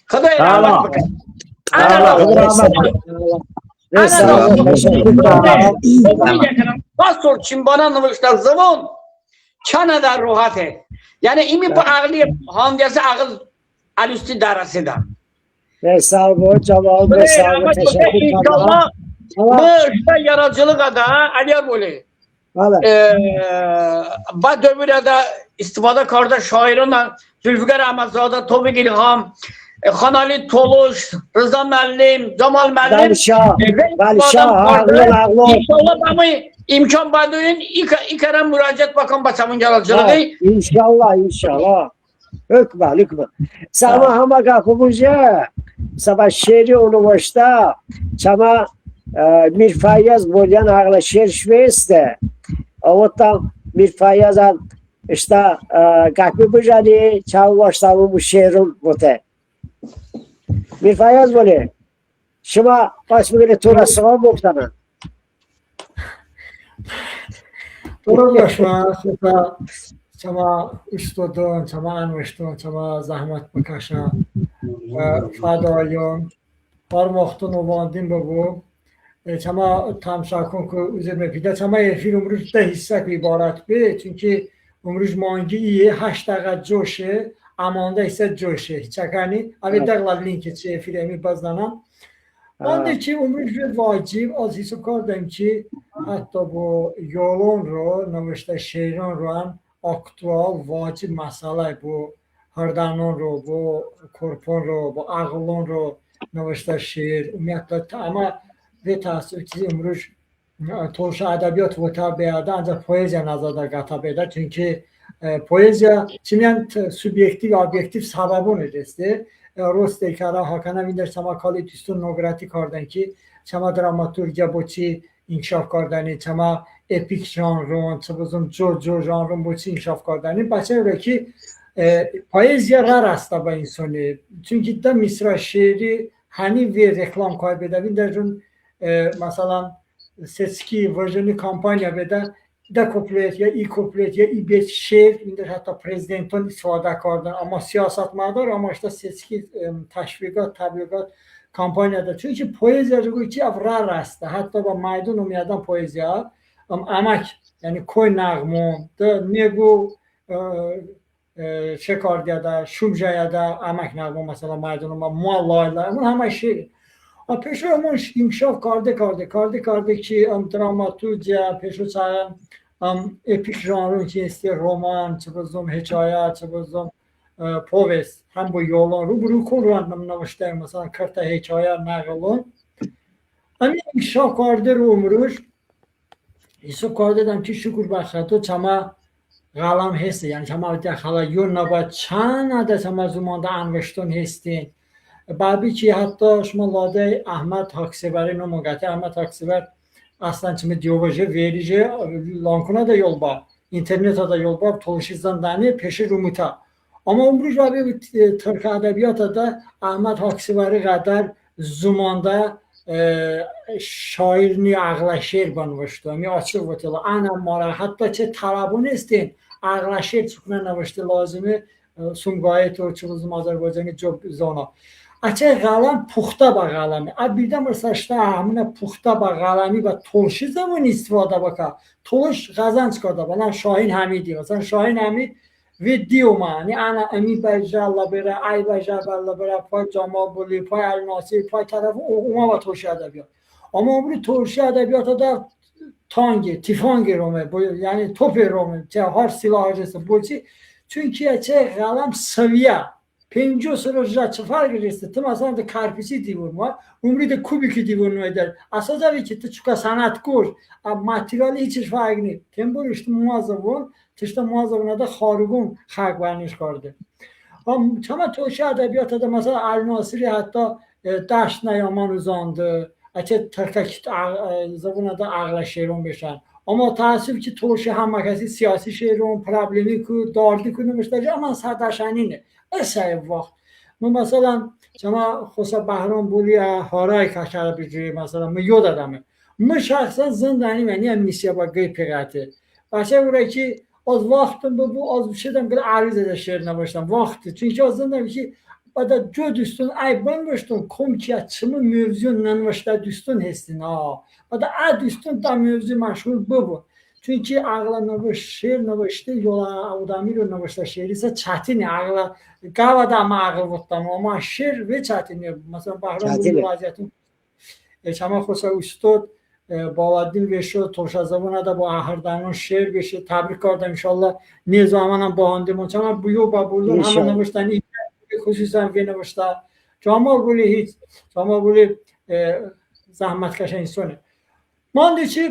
خدای رحمت بکن پاسور چیمبانا نوشتر زبون چنه در روحته یعنی ایمی با عقلی هاندیازه عقل علیستی درسه در Sağ ol Cemal Bey, sağ ol, teşekkür ederim. İnşallah bu işte yaratıcılık da Aliyer böyle. Ba dövüle de istifade karda şairona Zülfikar Ahmedzade, Tevfik İlham, Xanali Toluş, Rıza Müəllim, Cemal Müəllim. İnşallah bana imkan baduyun ilk ara müracaat bakan başamın yaratıcılığı. İnşallah. Hükme. Sama hama kapımıza sabah şehri üniversite çama Mirfayaz Bolyan ağla şehir şveste o tam Mirfayaz'ın işte kapımıza ne çağı başlamı bu şehrin bote Mirfayaz bole şuma başmıgılı tura sıva boktana درود بر شما شما استادان شما انوشتان شما زحمت بکشن و فدایان هر وقتون واندین بگو شما تماشا کن که اوزر میپیده شما افیر امروز ده حصه که عبارت به چونکه امروز مانگی ایه 8 دقیقه جوشه امانده حصه جوشه چکنی اوی دقیقه لینک چه افیر امی بازدانم من که امروز واجب از حساب کردم که حتی با یولون رو نوشته شیران رو هم اکتوال واجب مسئله با هردانون رو با کرپون رو با اغلون رو نوشته شیر امیدتا اما به تحصیل چیزی امروز توش ادبیات و تا بیاده انجا پویزیا نزاده گتا بیده چونکه پویزیا چی میان سوبیکتیو ابیکتیو سببونه دسته راسته کارا هاکنه میدر شما کالی دوستون نوگراتی کردن که شما دراماتورگیا با چی انکشاف کردنی شما اپیک ژانرون چه بزن جو ژانرون با چی انکشاف کردنی بچه رو که پایزیا را راستا با انسانی چونکه دا مصرع شعری هنی وی رکلام کار بده در جون مثلا سسکی ورژنی کامپانیا بده دا کوپلیت یا ای کوپلیت یا ای بیت شعر میدر حتی پرزیدنتون استفاده کردن اما سیاست مدار اما اشتا سسکی تشویقات تبلیغات کامپانیا دا چون که پویزیا رو گویی چی افرار راسته حتی با مایدون اومیدن پویزیا امک یعنی کوی نغمون دا نگو چه کار دیده شوم جایده امک نغمون مثلا مایدون ما موالایلا اون همه شیر پیشو همون انکشاف کرده که دراماتورجیا پیشو چایم اپیک ژانرون که است رمان چه بزنم حکایت چه بزنم پوست هم با یولان رو کن رو هم نوشته مثلا کرده حکایت نقلون همین انکشاف کرده رو امروز حساب کرده دم که شکر بخاطر چما قلم هست یعنی چما داخل یون نباید چند عدد چما زمانده انوشتون هستین بعدی که حتی شما لاده احمد تاکسیبری نموگته احمد تاکسیبر اصلا چمه دیوژه ویریجه لانکونا da yol var internete da yol var tolşizdan dani peşi rumuta ama umruj abi Türk edebiyatı da Ahmet Taksibari kadar zamanda şairini ağlaşır banmıştı mi açık vətələ ana mara hatta çe tarabun istin ağlaşır çıkına navştı lazımı sumgayet o çılızım Azərbaycanı job zona Açay qalam puxta ba qalami. Birdən məsələn hamına puxta ba qalami və tolşi zaman istifadə baka. Tolş qazanc qada. Bana Şahin Hamidi. Məsələn Şahin Hamid video mani ana emi bajalla bera ay bajalla bera pay Cemal Buli pay El Nasir pay tərəfi ona və tolşi ədəbiyyat. Amma bu tolşi ədəbiyyatı da تانگ تیفانگ رومه yani top رومه چه هر سلاح جسته بوچی çünkü çe قلم سویه 50 سال چه فرقی رسته تو مثلا ده کارپیسی دیوون ما عمری ده کوبیکی دیوون میدار اساسا که تو چکا sanatکار ماتریالی هیچ فرقی نیست تمبر işte muazzabun işte muazzabuna da خارگون خاک برنیش کرده چما توشه ادبیات ده مثلا الناصری حتی دشت نیامان uzandı اچه ترکک زبونه ده عقل شیرون بشن اما تاسف که توشه هم کسی سیاسی شیرون پرابلمی کو داردی کو نمیشته اما سردشنینه اسای وقت مثلا شما خصوصا بهرام بولی هارای کشور بجوری مثلا من یاد دادمه من شخصا زندانی منی هم میشه با گی پیغته باشه برای که از وقتم bu az bir şeyden böyle arız ede şiir nabıştam vakti çünkü az zindani ki bada jo düştün ay ben baştım komkiya çımı mevzu nanmışta düştün hestin ha bada a düştün da mevzu meşhur bu çünkü ağla nabış şiir nabıştı yola adamı رو nabışta şiir ise çatini ağla gavada ama ağıl buttam ama şiir ve çatini mesela Bahram bu vaziyetin şama خوسا استاد باودین بشه توش از زبان ده با اهردانون شعر بشه تبریک کردم انشالله نیزامان هم باهنده منچه بیو با بولون همه نوشتن این خصوصا که نوشته جامال بولی هیچ جامال بولی زحمت کشه انسانه مانده چی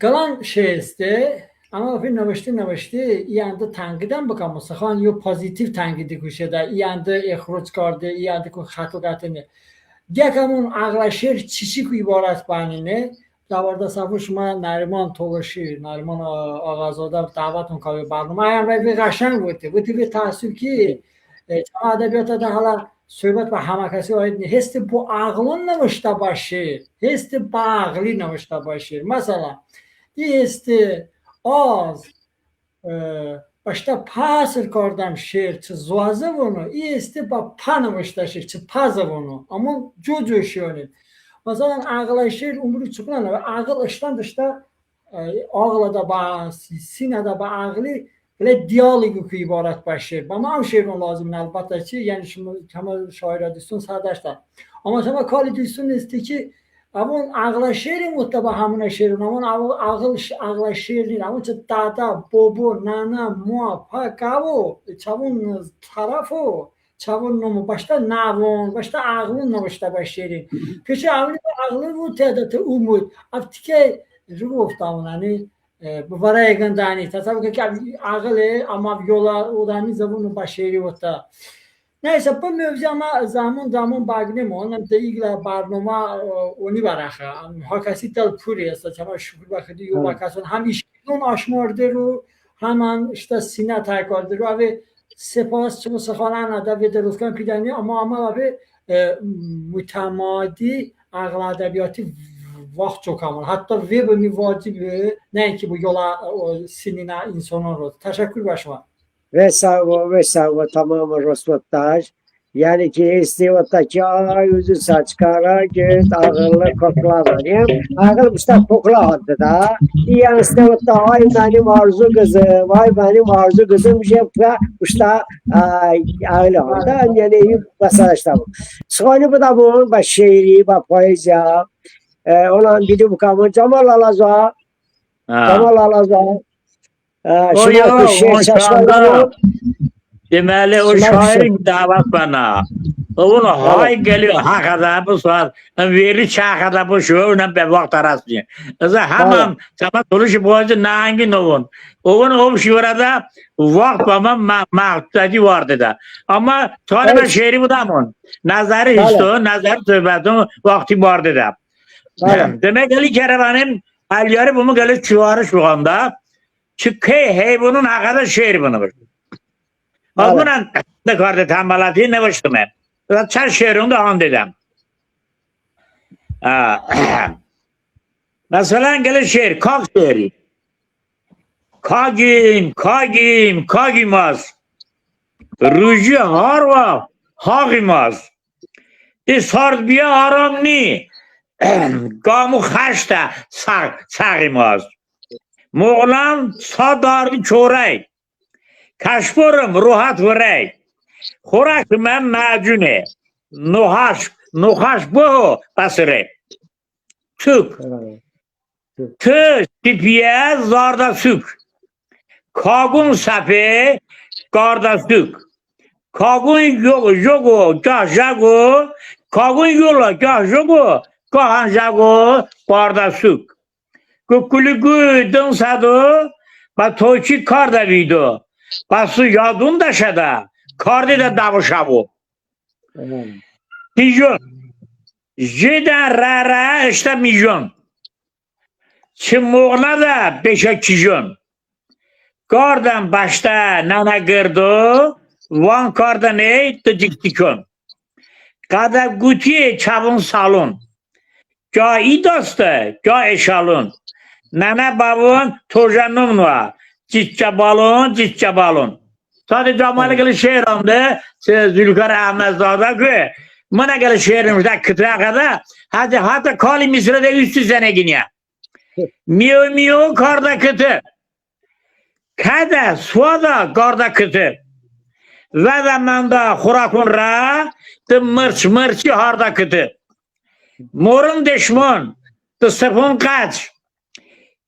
کلان شعرسته اما فیلم نوشته ای انده تنگیدن بکن مستخوان یو پازیتیو تنگیدی کشه ده ای انده اخروج کرده ای انده که خطو گتنه یکمون عقل شعر چی که عبارت بانینه دوارده صفحه شما نریمان تولشی نریمان آغازاده دعوتون که برنامه هم به قشنگ بودی به تحصیل که چون ادبیات ده حالا صحبت به همه کسی آید نیست هست با عقلون نوشته باشه هست با عقلی نوشته باشه مثلا این هست آز başta pasır kordam şer çı zuazı bunu iste ba panamışta şer çı pazı bunu ama jojo şöyle mesela ağla şer umru çıklan ve ağıl işten dışta ağla da ba sine da ba ağlı böyle diyalogu ki ibaret başır ama am şerun lazım elbette ki yani şimdi kemal şair dostun sadaşta ama sana kali dostun ist ki اما عقل شعری متبع همون شعر اما عقل شعر نیست اما چه دادا بابو نانا موا پاکاو چون طرفو چون نمو باشتا نوان باشتا عقلون نوشته باشیرین پیش عقلی بود تعداد امود افتی که رو گفتم یعنی برای گندانی تصور که عقله اما یولا اودانی زبون باشیری بوده neyse bu mevzu ama zaman bagnemon دیگه برنامه اونی برخه ها کسی دل پوری است چما شکر بخدی یو واکسون هم ایشون آشمارده رو همان işte سینه تای کرده رو اوی سپاس چما سخانه ادب درست کن پیدانی اما اوی متمادی عقل ادبیاتی وقت çok ama hatta ve bu واجبه نه اینکه bu yola sinine insanlar رو teşekkür başıma ve sağ tamam rastlaş yani ki istivattaki ay yüzü saç kara göz ağırlı kokla var ya ağır usta kokla adı da yani istivatta ay benim arzu kızım vay benim arzu kızım jepka usta ağırlı da yani basarışta bu sonra bu da bu ba şiiri ba poezya olan bir bu kamı Cemal Alaza o ya o şaşkınlar deməli o şairin davet bana onu hay geliyor hakikaten bu saat veri çakada bu şovuna bir vakit arasında hemen sabah doluşu boğazı nangi novun o şivrada vakt bana mağdacı vardı da ama sonra ben şehri budamın nazarı histo nazarı söhbetin vakti vardı da demek ki kervanın alyarı bunu gelir çuvarı şu anda çünkü heyvanın hakikaten şehri bunu var bunun da kardı tembelatı nefiştim ben çar şehrinde han dedim mesela gelir şehir kalk şehri kagimaz rücü harva hagimaz sard biya aram ni gamu xaşta sağimaz Moğlan sadardı çorey Kaşporum ruhat vurey Xorak men macune Nuhaş bu basire Tük Tı tipiye zarda sük. Kagun sapi garda sük. Kagun yogo gah jago. Kagun yola gah jogo. Gahan jago garda sük. Kukulugü dön sado. Ba toçi karda vido. Basu yadun da şada. Kardi da davuşavu. Pijon. Jeden rara işte milyon. Çimoğla da beşe kijon. Kardan başta nana gırdo. Van kardan ey tıcık dikon. Kada guti çavun salon. Ga idasta, ga eşalon. Nana babun tojanum var. Cicca balon. Sadece Cemal'e gelen şehrimde Zülkar Ahmedzade ki bana gelen şehrimizde kıtığa kadar hatta Kali Mısır'da üstü sene gidiyor. Miyo karda kıtı. Kada suada karda kıtı. Ve zamanda Hurakun ra tı mırçı harda kıtı. Morun deşmon tı sırpın kaç.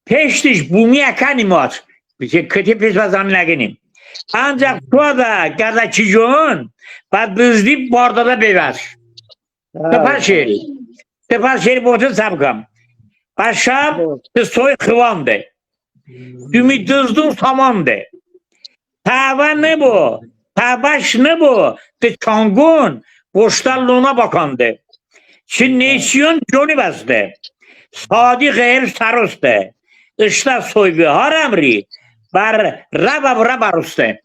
Peştiş bumiye kanimat. Kıtı peş vazanı laginim. Ancak suada kada çijon ve dızlayıp bardada bever. Tepar şehri boğutun sabkam. Paşam tı soy kıvam de. Dümü dızdun tamam de. Tava ne bu? Tavaş ne bu? Tı çangun boştallığına bakan de. Çin nesyon joni bastı. Sadi gayr saroste. İşte soygu haramri. Bar raba ruste.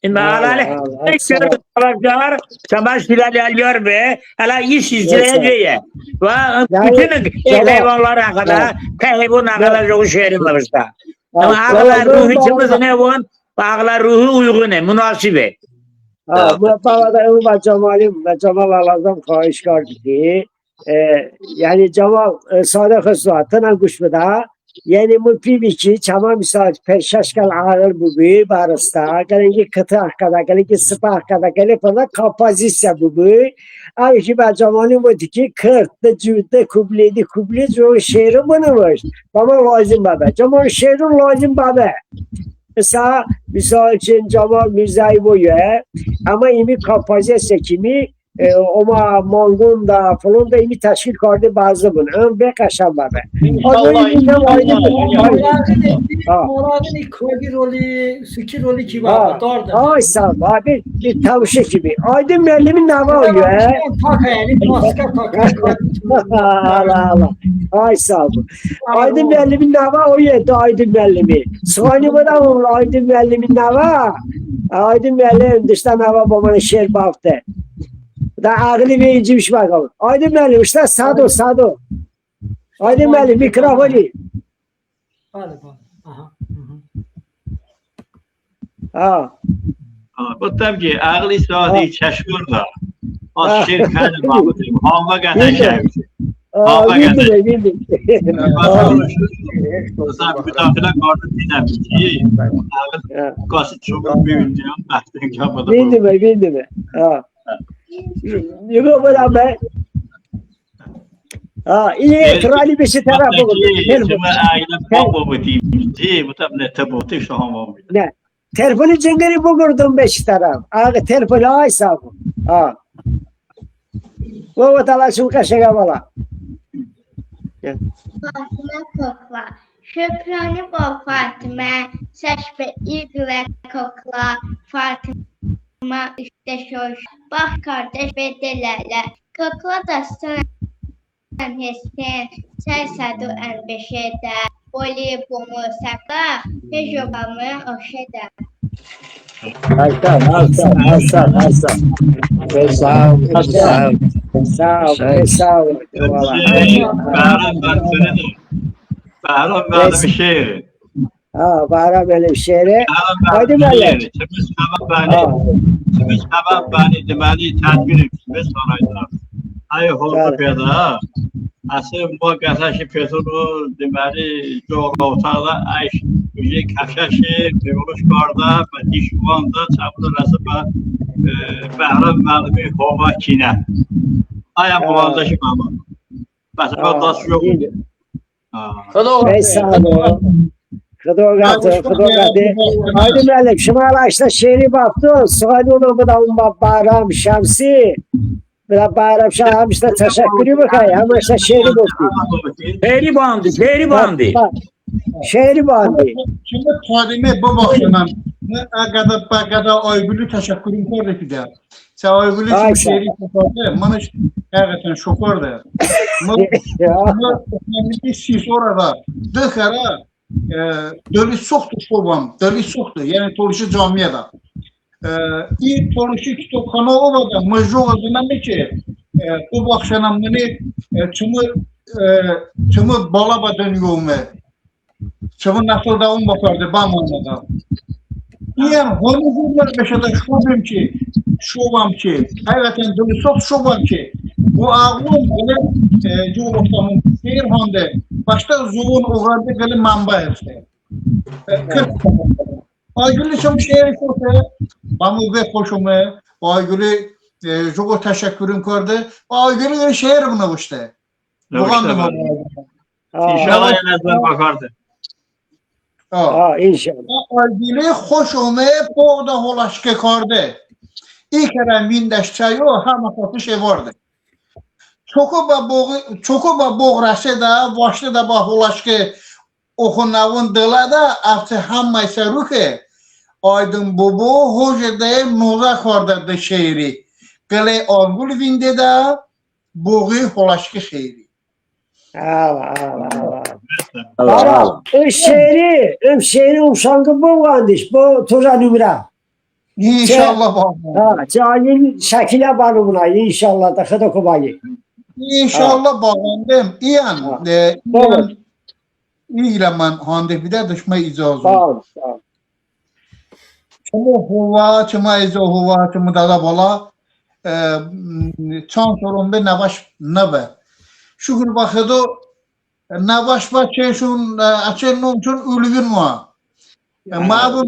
İnme alale çalışlar savaş hilali alıyor be. Hala iş izleyeceğe. Ve bütün hayvanlara kadar hayvana kadar çok şehrim var işte. Ama ağlar ruhu içimiz ne var? Ağlar ruhu uygun ne? Münasibe. Babada Cemal Alazam kahiş kardı ki yani Cemal Sadık Hüsnat'ın kuş bıda yani bu pivici çama misal peşaşkal ağır bu bir barısta gelinki kıtı arkada gelinki sıpa arkada gelinki falan kapazisya bu bir ay ki ben Cemal'in bu ki kırttı cüvde kubledi çoğu şehri bunumuş ama lazım baba Cemal şehri lazım baba misal için Cemal Mirza'yı boyuyor ama imi kapazisya kimi ama mangun da falan da imi teşkil kardı bazı bunu. Ön bekaşan baba. Murad'ın ikvagi rolü, sükir rolü ki var. Doğru. Ay sağ ol abi. Bir tavşe gibi. Aydın Merlim'in nava oluyor. Taka yani maske taka. Allah. Ay sağ ol. Aydın Merlim'in nava oluyor. Aydın Merlim'i. Soğanı bana olur. Aydın Merlim'in nava. Aydın Merlim dıştan nava babana şer baktı. Da ağırlı bir inciymiş bakalım. Aydın Merlim işte sado. Aydın Merlim mikrofonu. Hadi bak. Ha. Bu tabii ki ağlı saati çeşkur da. Az şirket babıdır. Hava geçeceğim. Bildim. Mesela müdahale kartı dinlemişti. Kasit çok büyüdü. Bildim. Ha. Yok beraber. İyi krali bir şey tarafı oldu. Ne? Telefonu cengeri bugürdüm beş taraf. Abi telefonu ay sağ ol. Ha. Bu vatala şu kaşığa bala. Fatıma kokla. Şükrani bol Fatıma. Seçbe ilgile kokla. Fatıma işte şoş. Bak kardeş bedelerle. Kokla da sen hesten. Sersadu elbeşede. Boli bumu sakla. Pejobamı oşede. Hasan. Sağ ol. Bahram benim şehri. Ha, Bahram benim şehri. Hadi böyle. Temiz sabah bani demeli tedbirim. Temiz sarayda. Ay holda piyada. Asıl bu gazaşı pesonu demeli çok ortada ay üye kaşaşı devuluş karda ve dişvanda çabuk rasıba Bahram benim hava kine. Ay bu vallahi baba. Bas bu da yok. خدا Ey sağ ol. Kıdogati. Haydi müellim. Şımala işte şiiri baktı. Suali onu bu da Bayram Şemsi. Bu da Bayram Şemsi işte teşekkürü bakay. Ama işte şiiri baktı. Şehri bandı, şehri bandı. Şiiri bandı. Şimdi tadime bu bakımdan agada Aygül'ü teşekkürüm kordu ki de. Sen Aygül'ü Ay, için şehri kopardı. Bana hakikaten şokordu. Önemli siz orada dıkara dövüş soktu şovam. Dövüş soktu. Yani Toluşu camiye da. İyi Toluşu kitapkhana olmadı. Mecru olduğundan ki bu bakşanam beni çımı balaba dönüyor mu? Çımı nasıl da bakardı bamanda. Yani honuzlar beşede şovam ki hakikaten dövüş sok şovam ki bu ağlım böyle Cumhurbaşkanı'nın şehir honda başta zuğun uğradı geli manba işte. Aygül'ü çok şehir koydu. Bamu ve hoşumu Aygül'ü çok teşekkürüm kordu. Aygül'ü şehir bunu işte. İnşallah en azından bakardı. İnşallah. Aygül'ü hoşumu boğda holaşke kordu. İlk kere mindeş çayı o hamakatı şey vardı. Çokuba boğrası da başlı da holaşke okunavun dıla da artı hammaysa ruke aydın bubu hocada noza kordadı şehri. Gale Aygül vinde da boğu holaşke şehri. Allah. Şehri uşangı boğandiş. Bu toza numara. İnşallah bağlı. Cahil şekile bağlı buna. İnşallah da xıda kubayı. İnşallah bağlandım. İyan. İyilemen handefide düşme icazı. Sağ ol. Sağ ol. Çımı huva, çımı eze huva, çımı dada bola. Çan sorumda navaş nabe. Şükür bakıdı navaş bakçı şun açılın için ölügün var. Mağdur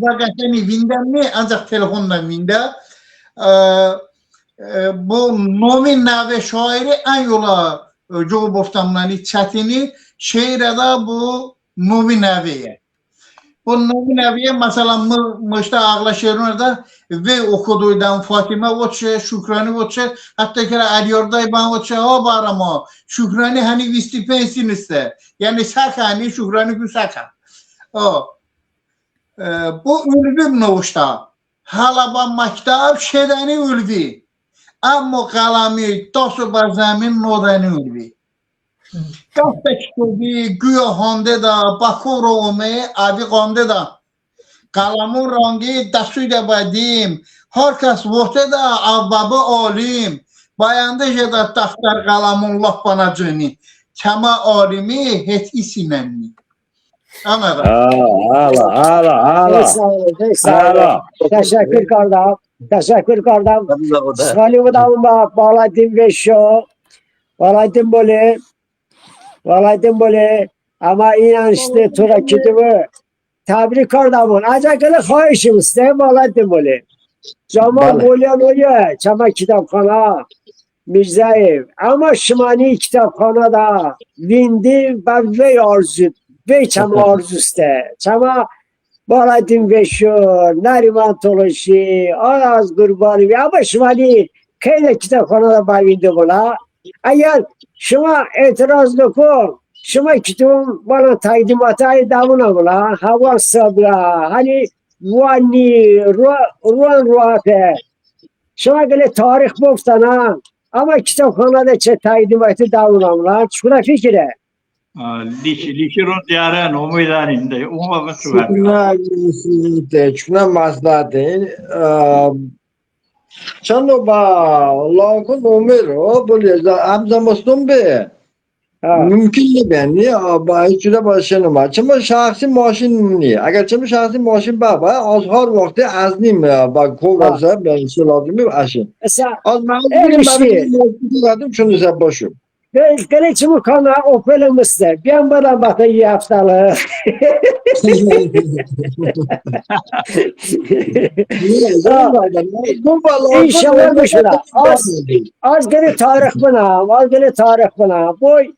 bakateni vinden mi ancak telefondan vinde. Bu nomin nave şairi en yola Cumhurbaşkanı'nın çetini şehirde bu nomin naveye. Bu nomin naveye mesela Mışta Ağla şehirinde ve okuduydan Fatime Voçe, Şükrani Voçe, hatta kere Aliyor'da ben Voçe o barama. Şükrani hani visti pensiniste. Yani sakani Şükrani güsaka. O. Bu ülvü navuşta. Halaba maktab şedeni ülvü. Amma kalami tosu bazamin nodani ülvü. Kafta kitabı güya honde da bakuro ome abi honde da. Kalamun rangi dasuyda badim. Herkes vote da avbabı olim. Bayanda jeda taftar kalamun bana cöni. Çama alimi het isinenni. Anladın? Sağ ol. Teşekkür kardeşim. Teşekkür kardeşim. Salim'den bağladım ve şu. Bağladım böyle. Ama inan işte tura kitabı. Tebrik kardeşim. Acayip hoşum işte bağladım böyle. Zaman oluyor. Çama kitapkhana. Mirzaev. Ama Şimani kitapkhanada vindi ve arzu. Ve çama arzuste. Çama bağladım ve şu. Nariman Toluşi. Araz Gurbanı. Ama Şimani kayda kitapkhanada vindi buna. Eğer şuna itiraz doku. Şuna kitabım bana taydimatayı davuna buna. Hava sabra. Hani Vani. Ruan ruate. Şuna göre tarih boftana. Ama kitapkhanada taydimatı davuna buna. Çukura fikire. Liki ron diyaren umuydaninde. Umma Çuna maslahatı. Çano ba lakon umero böyle amza mustum be. Mümkün değil beni. Bahçede başlanım. Çama şahsi maşin ni. Eğer çama şahsi maşin baba az her vakti aznim bak kovasa ben söylediğimi aşın. Az ben şunu sen başım. Gele çubuk kana opelemizde. Ben bana bakın iyi haftalı. İnşallah mesela az gele tarih bana. Boy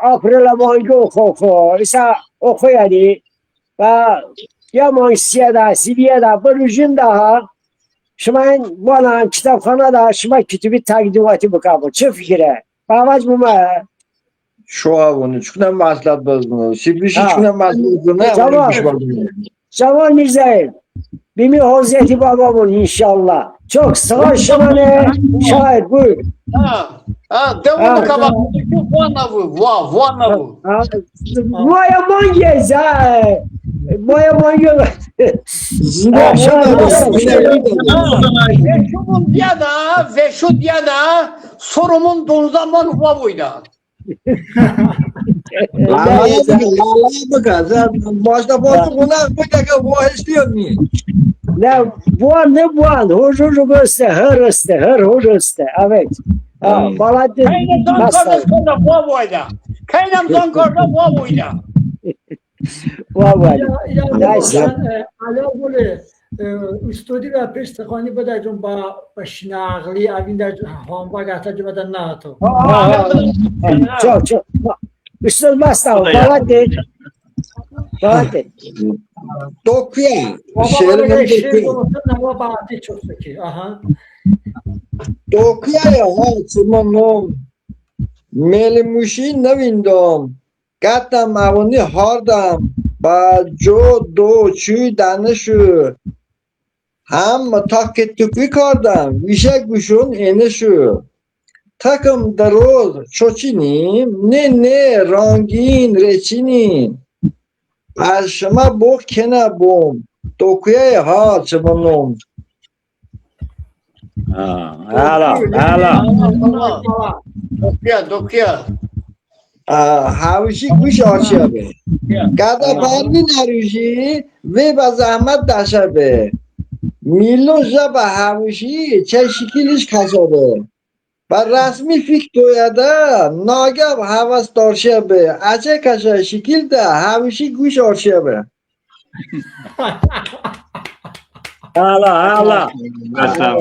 April manga oku. İsa oku yani. Ve ya mansiye da, sibiye da, bölücün daha. Şuman bana kitapxana da şuma kütübü takdimatı bukabı. Çı fikre? Bağaç mı mı? Şu avunu çıkınan maslat bozduğunu. Sibişi Ha. çıkınan maslat bozduğunu. Tamam. Zaman Mirza'yım. Bimi Hazreti Babamın inşallah. Çok sağ şamane şahit buyur. Devonu kabak. Vanavu. Moja mangez ha. Moja mangez. Şumun diyana ve şu diyana sorumun donzaman vavuyda. Başta bozdu buna bir dakika bu istiyor mu? Ne buan. Huzur göster, hır göster. Evet. Baladın. Kaynam zankorda vavuyda. Kaynam zankorda vavuyda. Vay. یا Neyse. علاوه بوله استودی و پیش تخانی بده جون با شناغلی اوین در هم با گفته جو بدن نه تو Çok. Üstad Mastav. Baladın. Dokuya. بابا Şehrin بگه شیر dokuya. گفتن نه با آتی چوب سکی آها Dokuya ya ha çımanım. Melimuşi nevindom. Gatam avuni hardam. Ba jo do çuy danışu. Ham takket tükü kardam. Vişek guşun enişu. Takım daroz çoçinim. Ne rangin reçinim. Aşama bu kena bom. Dokuya ya ha çımanım. Hala. Dokuya. Havuşi kuş açabe. Gada parvi naruşi ve ba zahmet daşabe. Milyon jaba havuşi çeşikiliş kaçabe. Ba rasmi fik doyada nagav havas darşabe. Açe kaşa şekil de havuşi kuş açabe. Hala. Mesela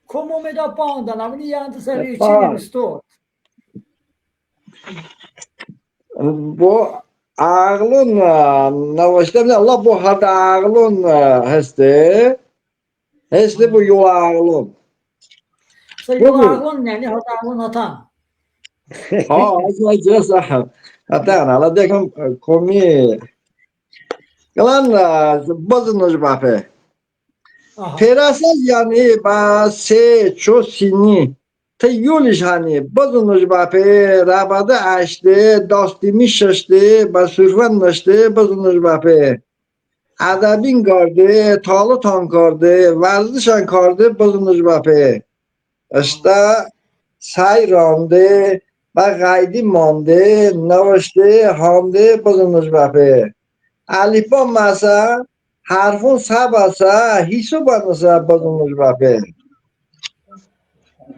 Como me da pandan avini yandı sarı Pan. içini üstü Bu ağlın navaşta Allah bu hada ağlın heste. Heste bu yol ağlın. sayı ağlın yani hata ağlın hatan Ha, acayip sahip. Hatta ala dekam komi. Kalan bazı bape. aha Perasaz yani ba se ço sini. Te yoliş hani bazı bape rabada açtı, dostimi şaştı, ba sürvan naştı bazı bape. Adabin kardı, talı tan kardı, varzışan kardı bazı bape. İşte sayrandı, ba gaydi mandı, navaştı, hamdı bazı bape. Alifa masa, harfun sabasa, hisu banasa bazı bape.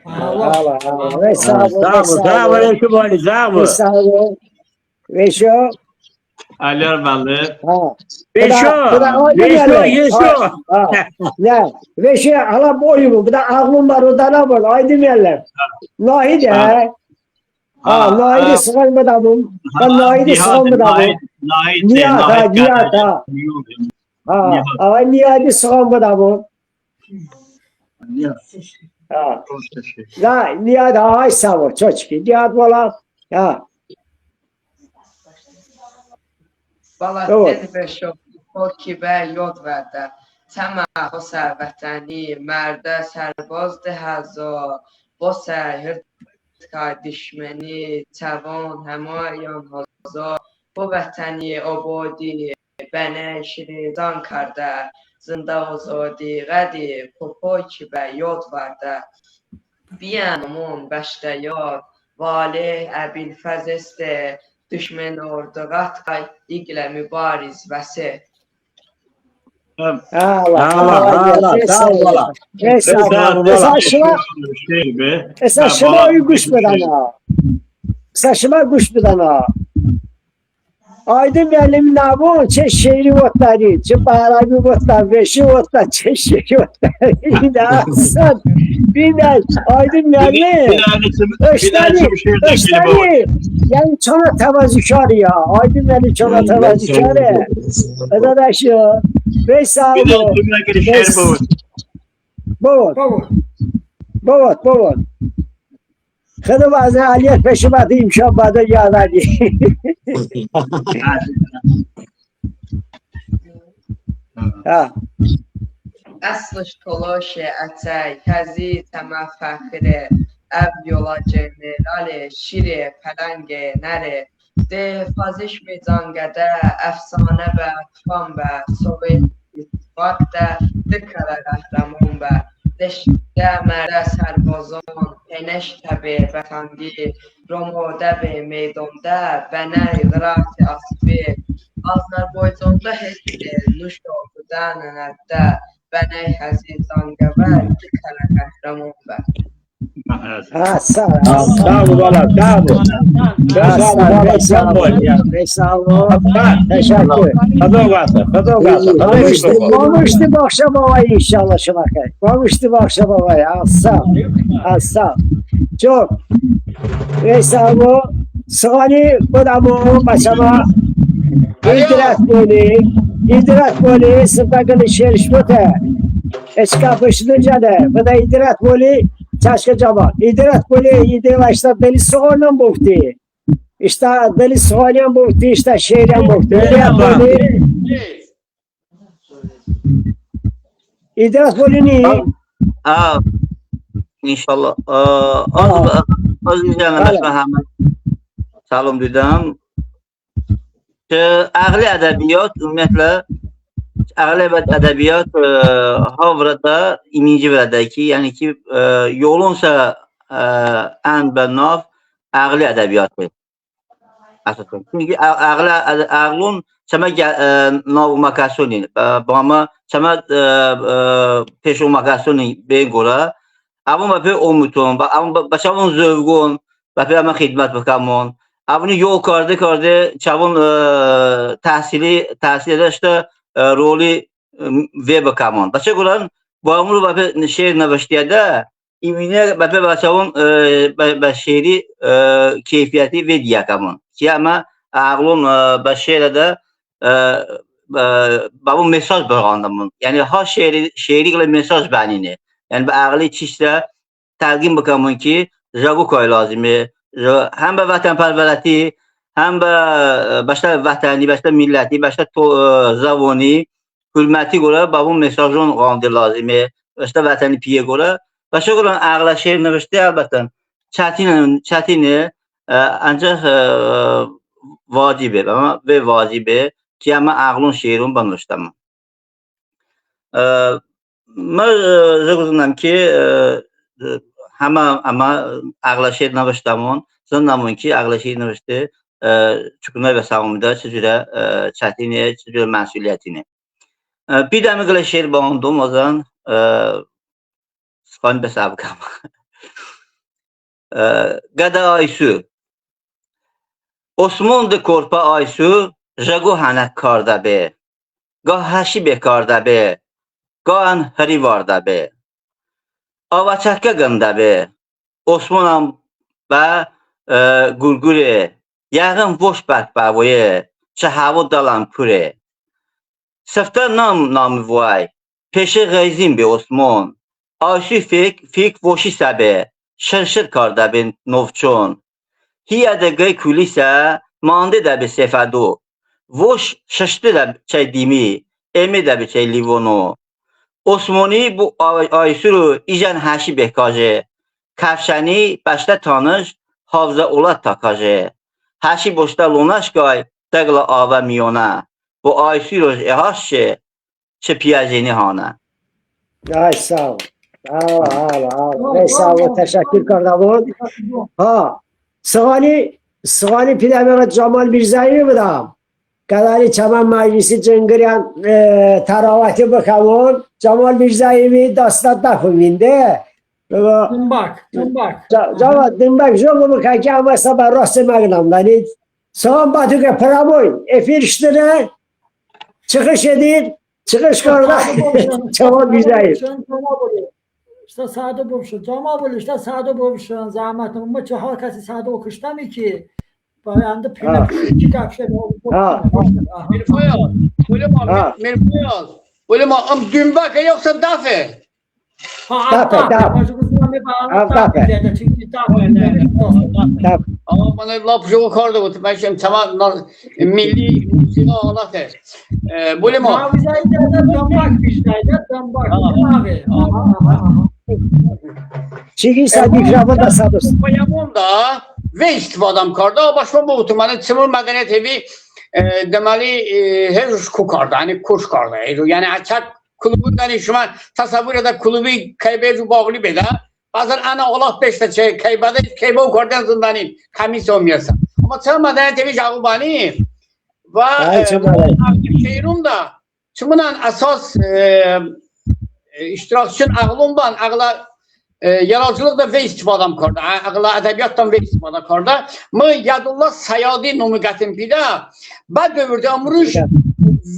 Allah Ve sağ Ve şu. Aliyer Balı. Ne? Ve şu hala boyu bu. Bu da ağlım var o da ne var? Aydın yerler. Nahi de. Nahi de sıkan mı da bu? Ben nahi de sıkan mı da bu? Niyat. Niyat de sıkan mı da bu? Niyat ay sağ ol. Çoçki. Niyat valla. Baladın ve şoki ve yod verdi. Tema o serveteni merde serbaz dehazo. Bu sehir düşmeni çavon hemayan hazo. Bu vətəni obodi bənə şiridan karda. Zinda ozodi qədi popoy ki və yod verdi. Biyanımın bəşdə yod vali əbil fəzeste. Düşmen ordu qatkay iqlə mübariz vəsi. Esas şuna uyguş bedana. saçıma kuş bir ha. Aydın benim nabı çe şehri otları, çe barabi otlar, beşi otlar, çe şehri otlar. Yine aslan. Bir de Aydın benim. Öştani. Yani çana tevazükar ya. Aydın benim çana tevazükar. Arkadaşlar. Ve sağ olun. Bavut. Kıdı bazen aliyet peşimatı imşan badı yağlardı. Ha. Əslış tolaşı ətək, həzi təmə fəxri, əv yola generali, şiri, pələngi, nəri, de faziş mi cangədə, əfsanə bə, tufan bə, sovet ittifaq də, dikərə qəhrəman bə, deşdə mərdə sərbozon, peneş təbi, vətəngi, romodə bə, meydonda, bənə iqrati asbi, Azərbaycanda heç nuş oldudan ənəddə, bənək həzi cangəvər, dikərə qəhrəman bə. Ha, sağ ol. Sağ ol valla, sağ ol. Sağ ol. Teşekkür. Konuştu bu akşam havayı inşallah şu bakayım. Konuştu bu akşam havayı. Sağ ol. Çok. Ve sağ ol. Sıvani bu da bu başama. İdrat boli. Sırtakını şerişmete. Eskapışınca da. Bu da idrat boli. Çaşka cama. İdrat boli. İdrat işte deli soğanla bufti. İşte deli soğanla bufti. İşte şeyle bufti. İdrat boli. İdrat boli ne? İnşallah. Az önce Mehmet Salom dedim. Ağlı edebiyat ümumiyyətlə ağlı edebiyat Harvardda ikinci vərdəki, yəni ki yolunsa ən bənav ağlı edebiyatı. Çünki ağlın çəmə navumakasyon ama çəmə peşomakasyon beyin qora ama bəpə omutun, başavun zövqun, bəpə əmə xidmət bəkamon. Avni yol kardı çavun tahsil işte rolü ve bakamon. Başka kuran bağımlı bape şehir navaştiyada imine bape başavun şehri keyfiyeti ve diyakamon. Ki ama ağlın başşehirde babun mesaj bırakandımın. Yani ha şehriyle mesaj benini. Yani ağlı çişle tergin bakamon ki jagu koy lazımı. هم به وطن پروراتی هم به باشta وطنی باشta milleti باشta زبانی حرمتی göre babun mesajın qandı lazımı باشta وطنی piye göre başa göre ağla şehir növüşte elbette çetini ancak vacibe ama ve vacibe ki ama ağlın şehrin banmıştam. Ben zıgızım ki ama ağla şehir növüştamın zannamın ki ağla şehir növüşte çükünə və savunmada çizirə çətini, çizirə məsuliyyətini. Bir də məqələ şehir bağımdım o zaman sıfan bəsabıqam. Qədə Aysu Osmanlı korpa Aysu Jago hənək karda be Gah həşi bekarda be Gah həri varda be Avaçakka qında be Osmanam və Gurgure Yağın boş bərkbavoye Çahavu dalan püre Səftə namı vay Peşə qeyzin be Osman Ayşi fik voşi səbə Şırşır karda be novçon Hiyədə qey kulisə Mande də be sefədu Voş şıştı da çəydimi Emi də be çəy livonu Osmani bu Aysuru İcan həşi bekaje Kafşani başta tanış Havza olat takaje Həşi boşta lonaşqay Dəqla ava miyona Bu Aysuru ehaşşe Çe piyazeni hana Ay sağ ol. Sağ ol. Teşekkür kardamon. Ha. Sıvani Pidemevet Cemal Mirza'yı mı da? Kadari Çaman Meclisi Cıngıryan Taravati bakamon. Cemal Mirza'yı mi dastat da hüminde. Dımbak. Cava dimbak jogu kaki ama sabah rastı magnamdan. Sağım batıka pramoy. Efir işlere çıkış edin. Çıkış korda. Çok güzel. İşte sade bulmuşsun. Cama bul işte sade bulmuşsun. Zahmetim ama çok halkası sade okuşta mı ki? Bayandı pina iki kapşe oldu. Böyle am dümbak yoksa dafe. Ama bana laf yok orada bu. Ben şimdi tamam milli musika Allah der. Böyle mi? Çiki sadikramı da sadırsın. Bayamon da ve istifadam karda başma bu otomanı Timur Medeniyet Evi demeli her kukarda hani kuş karda. Yani açak kulübünden şuma tasavvur eder kulübü kaybedici bağlı bela. Bazen ana Allah beşte şey kaybede o kardan zindanin kamis olmuyorsa. Ama Timur Medeniyet Evi Jağubani ve şehrin da Timur'un asas iştirakçın ağlımdan ağla yaratıcılıkta ve istifadam karda. Ağla edebiyattan ve istifada karda. Mı Yadullah Sayadi nomu getim pida. Bad dövrde amruş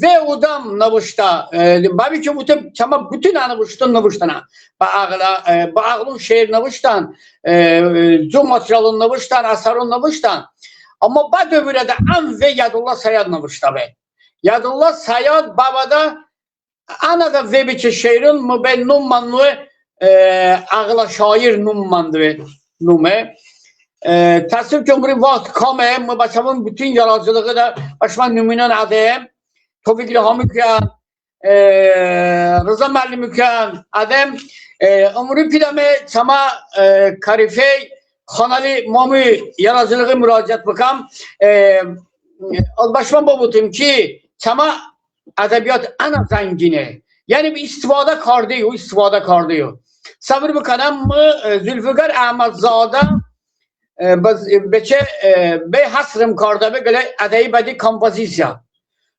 ve udam navuşta. Babi ki bütün anavuştan navuştana. Ba ağlın şehir navuştan. Zum materialın navuştan. Asarın navuştan. Ama bad dövrde de am ve Yadullah Sayad navuşta be. Yadullah Sayad babada ana da ve biçi şehrin mübennum manlı ağla şair nummandı nume. Tasvip Cumhuriyet vaxt kame başımın bütün yaratıcılığı da başıma nüminen adem. Tevfikli Hamıkan, Rıza Müəllimükan adem. Umri pidame çama karife Xanali Mami yaratıcılığı müracaat bakam. Başıma babutum ki çama edebiyat ana zengini. Yani bir istifade kardıyor, istifade kardıyor. Sabır bıkanam mı Zülfikar Ahmedzade beçe be hasrım karda be göle adayı bedi kompozisya.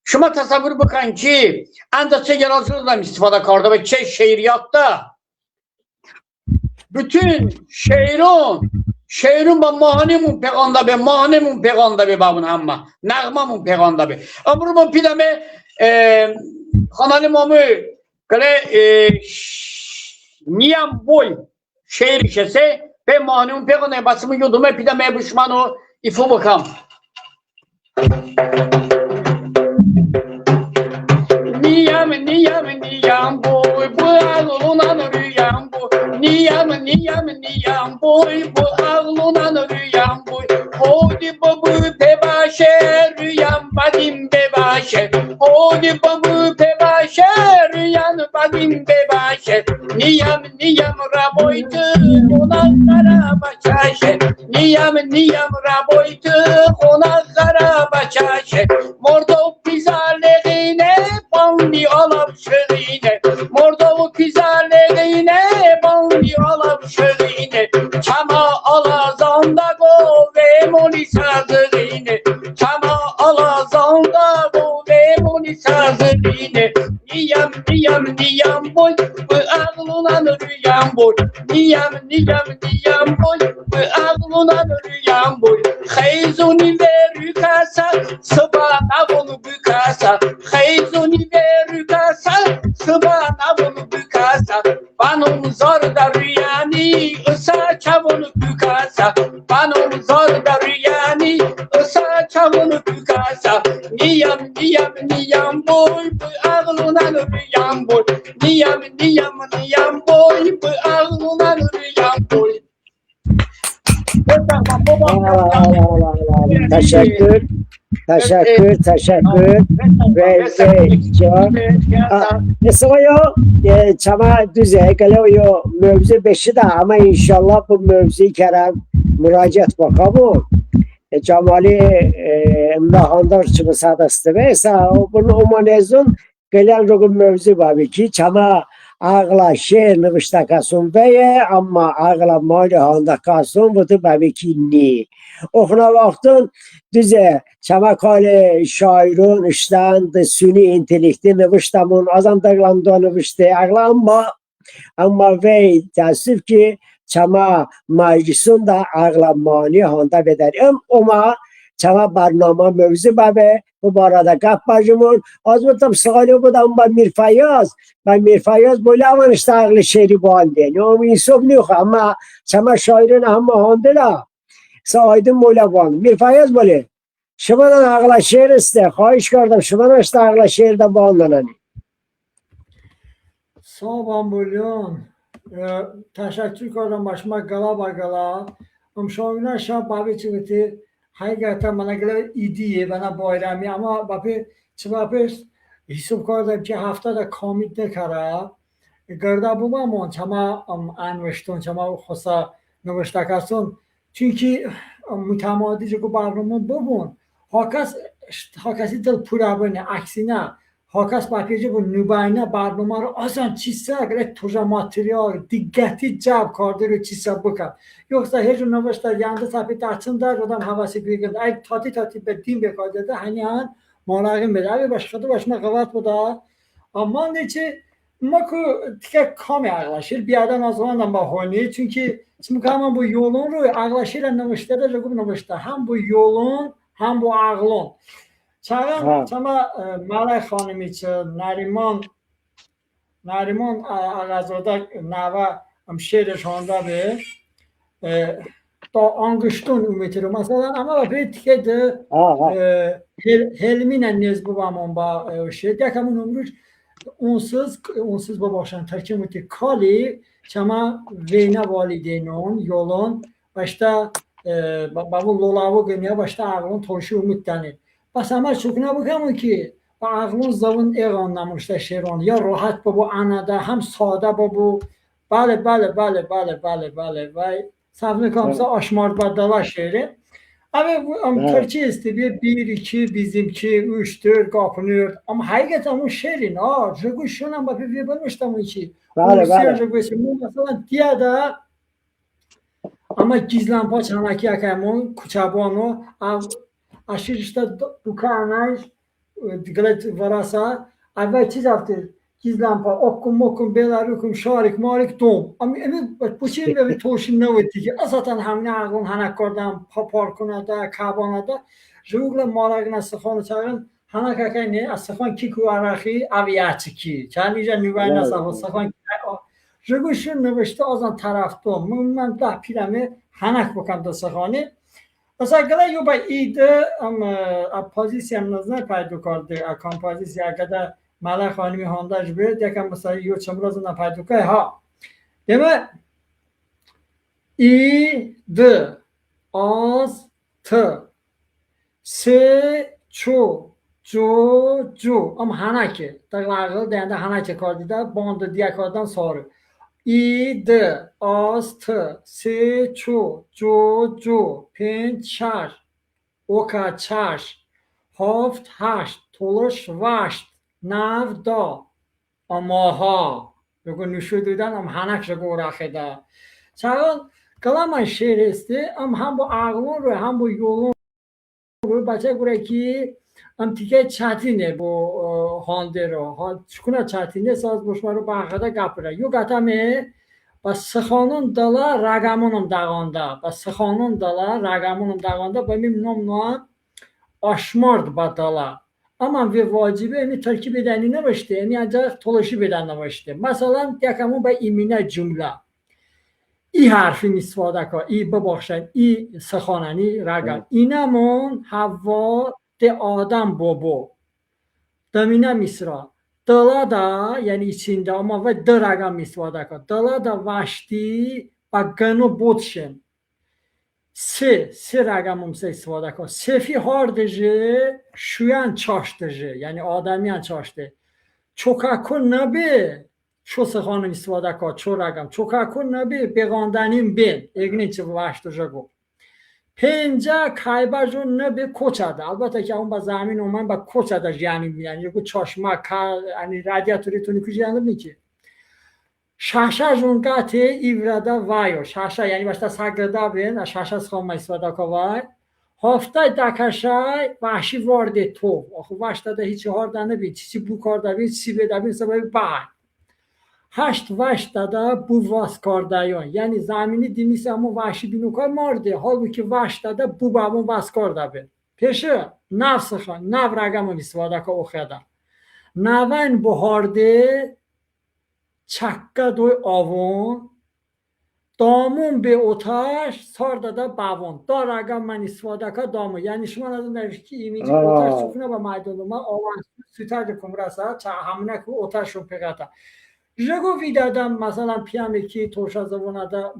Şuma tasavvur bıkan ki ancak çe yaratıcılıktan istifade karda ve çe şehriyatta bütün şehrin ba mahanemun peganda be babun hamma nağmamun peganda be. Amrumun pidame Xanali Mami göle niyam boy şehir işese ve mahanemun peganda basımı yudume pidame büşmanu ifu bakam. Niyam boy bu ağlunan rüyam boy. Niyam boy bu ağlunan rüyam boy. Hodi babu pebaşe rüyam badim bebaşe. Hodi babu pebaşe rüyam badim bebaşe. Niyam raboytu ona kara başaşe. Niyam raboytu ona kara başaşe. Mordo pizarlerine bandi alam şerine. Mordo pizarlerine bandi alam şerine. Çama alazanda go ve moni sazerine. Çama alazanda go ve moni sazerine. Niyam boy bu ağlunan rüyam boy. Niyam boy bu ağlunan rüyam boy. Xeyzuni veru kasa sabana bunu bükasa. Xeyzuni veru kasa sabana bunu bükasa. Banum zor da rüyani ısa çavunu bükasa. Banum zor da rüyani ısa çavunu bükasa. Niyam boy bu ağlunan rüyam boy. Niyam boy bu ağlunan rüyam boy. Teşekkür. Ve çama düze geliyor mevzu beşi de ama inşallah bu mevzu kerem müracaat bakamı. Cemali imdahandar çıkı sadastı ve bunu umanezun gelen rogun mevzu var ki çama ağla şehir nıvışta kasın beye ama ağla mali handa kasın bu da babi ki ni. Okuna vaxtın düze çamakale şairin işten de süni intelekti nıvıştamın azandırlandığı nıvıştı ağla ama اما وی تصیف که چما مجلسون دا اغلمانی هانده بداریم اما چما برنامه موضوع بابه و باراده گپ بجمون از بودم سوالی بودم با میر فیاض بولی امان اشتاقل شعری بانده نام این صبح نیخوا اما چما شاعرین هم هانده دا سایدون مولا بانده میر فیاض بولی شما دا اغلا شعر استه خواهش کردم شما دا اشتاقل شعر دا باندنانی Sağ bulun. Teşekkür ederim başıma gala bagala. Şovuna şab babi çıktı. Hakikaten bana göre idiye bana bayrami ama babi çıbapes hesap kardam ki haftada komit ne kara. Garda bulmamon çama anveşton çama xosa növüştakason. Çünkü mütemadice ku barnamon bubun. Hakasi dil pura bane aksine Hakas bakıcı bu nübayine barnumara azan çizse eğer toja materyal dikkati cevap kardır çizse bakar. Yoksa her gün navaşta yandı sapit açında rodan havası büyüğünde ay tati bedin bekardı da hani an malağın bedava başka da başına kavat bu da ama nece maku tek kame ağlaşır bir adam az zaman bahane çünkü şimdi kaman bu yolun ro ağlaşır navaşta da jogum navaşta hem bu yolun hem bu ağlın Çama Malay xanım için Nariman Ağazoda nava şehir şonda be ta angıştun ümitiru mesela ama bir tike de helminen nez babamon ba şey dekamun umruş onsuz babashan terkimuti kali çama veyna valideynun yolun başta babu lolavu gemiye başta ağlın toşu umuttani بس همه چکنه بگم که با عقلون زبون ایران نموشته شیران یا راحت بابو انده هم ساده بابو بله وای صرف میکنم سا آشمارد بدلا شیره ama Türkçe istiyor 1 2 bizimki 3 4 kapınıyor ama hakikaten o şirin çünkü şuna bakıp bir bulmuştum ki mesela diye de ama gizlen paçanaki yakamon kuçabano aşırı işte dukanaj dikkat varasa evvel çiz yaptı gizlen okum belarukum şarik marik dom ama bu şey bir toşun ne oldu ki aslında hamne ağın hanakordam parkuna kabana jugla malagna sıxon çağın hanakaka ne sıxon ki kuaraxi aviaçı ki çanica nüvayna sıxon juguşun növüşte azan taraftom mən da pirame hanak bakam da sıxoni Mesela kadar yok bay iyiydi ama pozisyonunuzda paydo kardı. Kompozisyon kadar Malay Xanımı Honda gibi dekam mesela yok çamuruzundan paydo kay ha. Demek iyiydi az tı se çu cu ama hanaki dağlarıl deyende hanaki kardı da bandı diye kardan sonra iyiydi az tı se çu cu پنج چار اوکا چاش هفت هشت تولش وشت نو دا اماها بگو نشو دیدن هم هنک شگو رخه دا چون کلام شعر استه هم با عقلون رو هم با یولون رو بچه گوره که هم تیکه چتینه با هانده رو چکونه چتینه ساز بشما رو برخده گپره یو گتمه و سخانون دلا رگمونم داغانده و سخانون دلا رگمونم داغانده و میمونم نوان آشمارد با دلا اما به واجبه امی ترکیب بدنی نباشته امی ancak تولشی بدن نباشته مثلا یکمون به ایمینه جمله ای حرفی استفاده که ای ببخشن ای سخانانی رگم اینمون هوا ده آدم بابو دمینه میسرا Dala da yani içinde ama ve dragam istifade kod. Dala da vaşti ve gano botşen. Se ragamım se istifade kod. Sefi hardıcı, şuyan çaştıcı. Yani adamiyan çaştı. Çokakun nabi. Ço sıxanım istifade kod. Ço ragam. Çokakun nabi. Beğandanim ben. Egnici vaştıcı go. پنجا کایبر جو نه به کوچاده البته که اون با زمین اومد با کوچاده یعنی یعنی چشمه یعنی رادیاتوری تونی کجا اندام که شاشه جون قطع ایورادا وایو شاشه یعنی باشتا ساگردا بین شاشه سخوام استفاده کوای هفته دکشای وحشی وارد تو آخه واشتا ده هیچ هارده نبین چیزی بو کارده بین چیزی بده بین سبب بای هشت وشت داده بو واسکاردایان یعنی زمینی دیمیس اما وحشی بینوکار مارده حالی که وشت داده بو با همون واسکارده بیر پیشه نفس خان نو رگم استفاده که اخیده نوین بهارده چکه دوی آوون دامون به اوتاش سار داده باون دار اگر من استفاده که دامون یعنی شما نظر نوشت که ایمیجی اوتاش سکنه با مایدون ما آوان سوتر کم رسه چه همونه که اوتاش رو پیگاته جگو ویدادم مثلا پیامی که توشا زبونه دا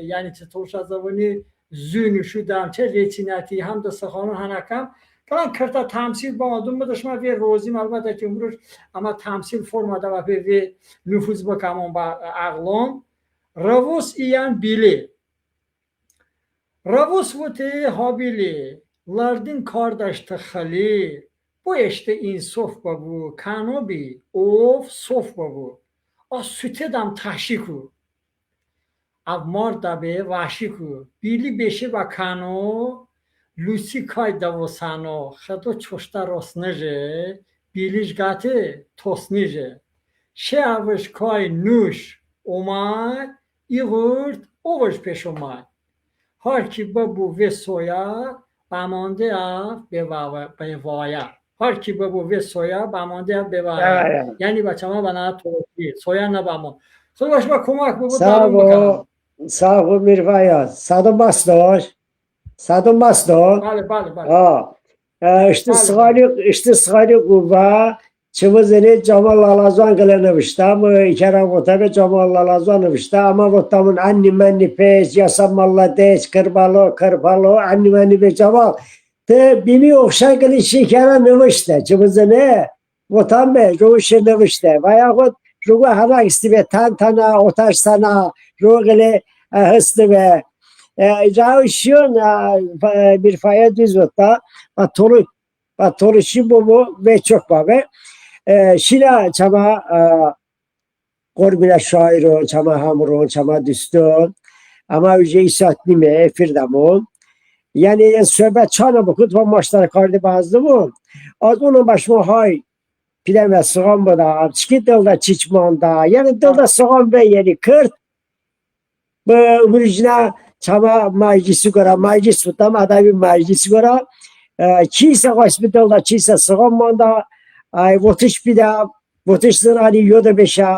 یعنی چه توشا زبونی زونی شدم چه ریچیناتی هم دا سخانون هنکم کلان کرتا تمثیل با آدم بدش ما وی روزی البته که امروز اما تمثیل فرما دا و وی نفوذ بکمون با عقلم رووس ایان بیلی رووس وطه هابیلی لردین کاردشت خلی bu işte insof babu kanobi of sof babu a sütedam taşiku av morda be vashiku bili beşe bakano lusi kay davosano xato çoşta rosneje biliş gate tosneje she avish kay nuş omay igurt ovish peşomay har ki babu ve soya bamande av be vaya هر کی بابو و سویا بامانده هم ببره یعنی بچه ما بنا توی سویا نبامون خود باش با کمک بابو دارم بکنم sağ ol Mirvaya sadın bastır بله بله بله işte sıgarı kuba çımızını Cemal Alazan gelenemişti ama İkerem Otabe Cemal Alazan demişti ama otamın anni menni peş yasamallah deç kırbalı anni menni be Cemal te bimi okşa geli şekere nımıştı çımızını otam be roşe nımıştı veyahut rugu hava istibe tantana otaş sana rugele hıstı ve Ravşyon bir faya düz otta Toruşu bu ve çok babı. Şila çama korbila şairo, çama hamuro, çama düstun. Ama üce isatni me firdamon. Yani söhbet çana bukut ve maçlara kardı bazı mı? Az onun başıma hay pileme sığan bu da. Çıkı dılda çiçmanda. Yani dılda sığan ve yeri kırt. Bu vurujuna çama meclisi göre meclis tutam adabi meclisi göre چیسه هاسپیتال دا چیسه سقام مانده وطش بیده وطش زنانی یوده بشه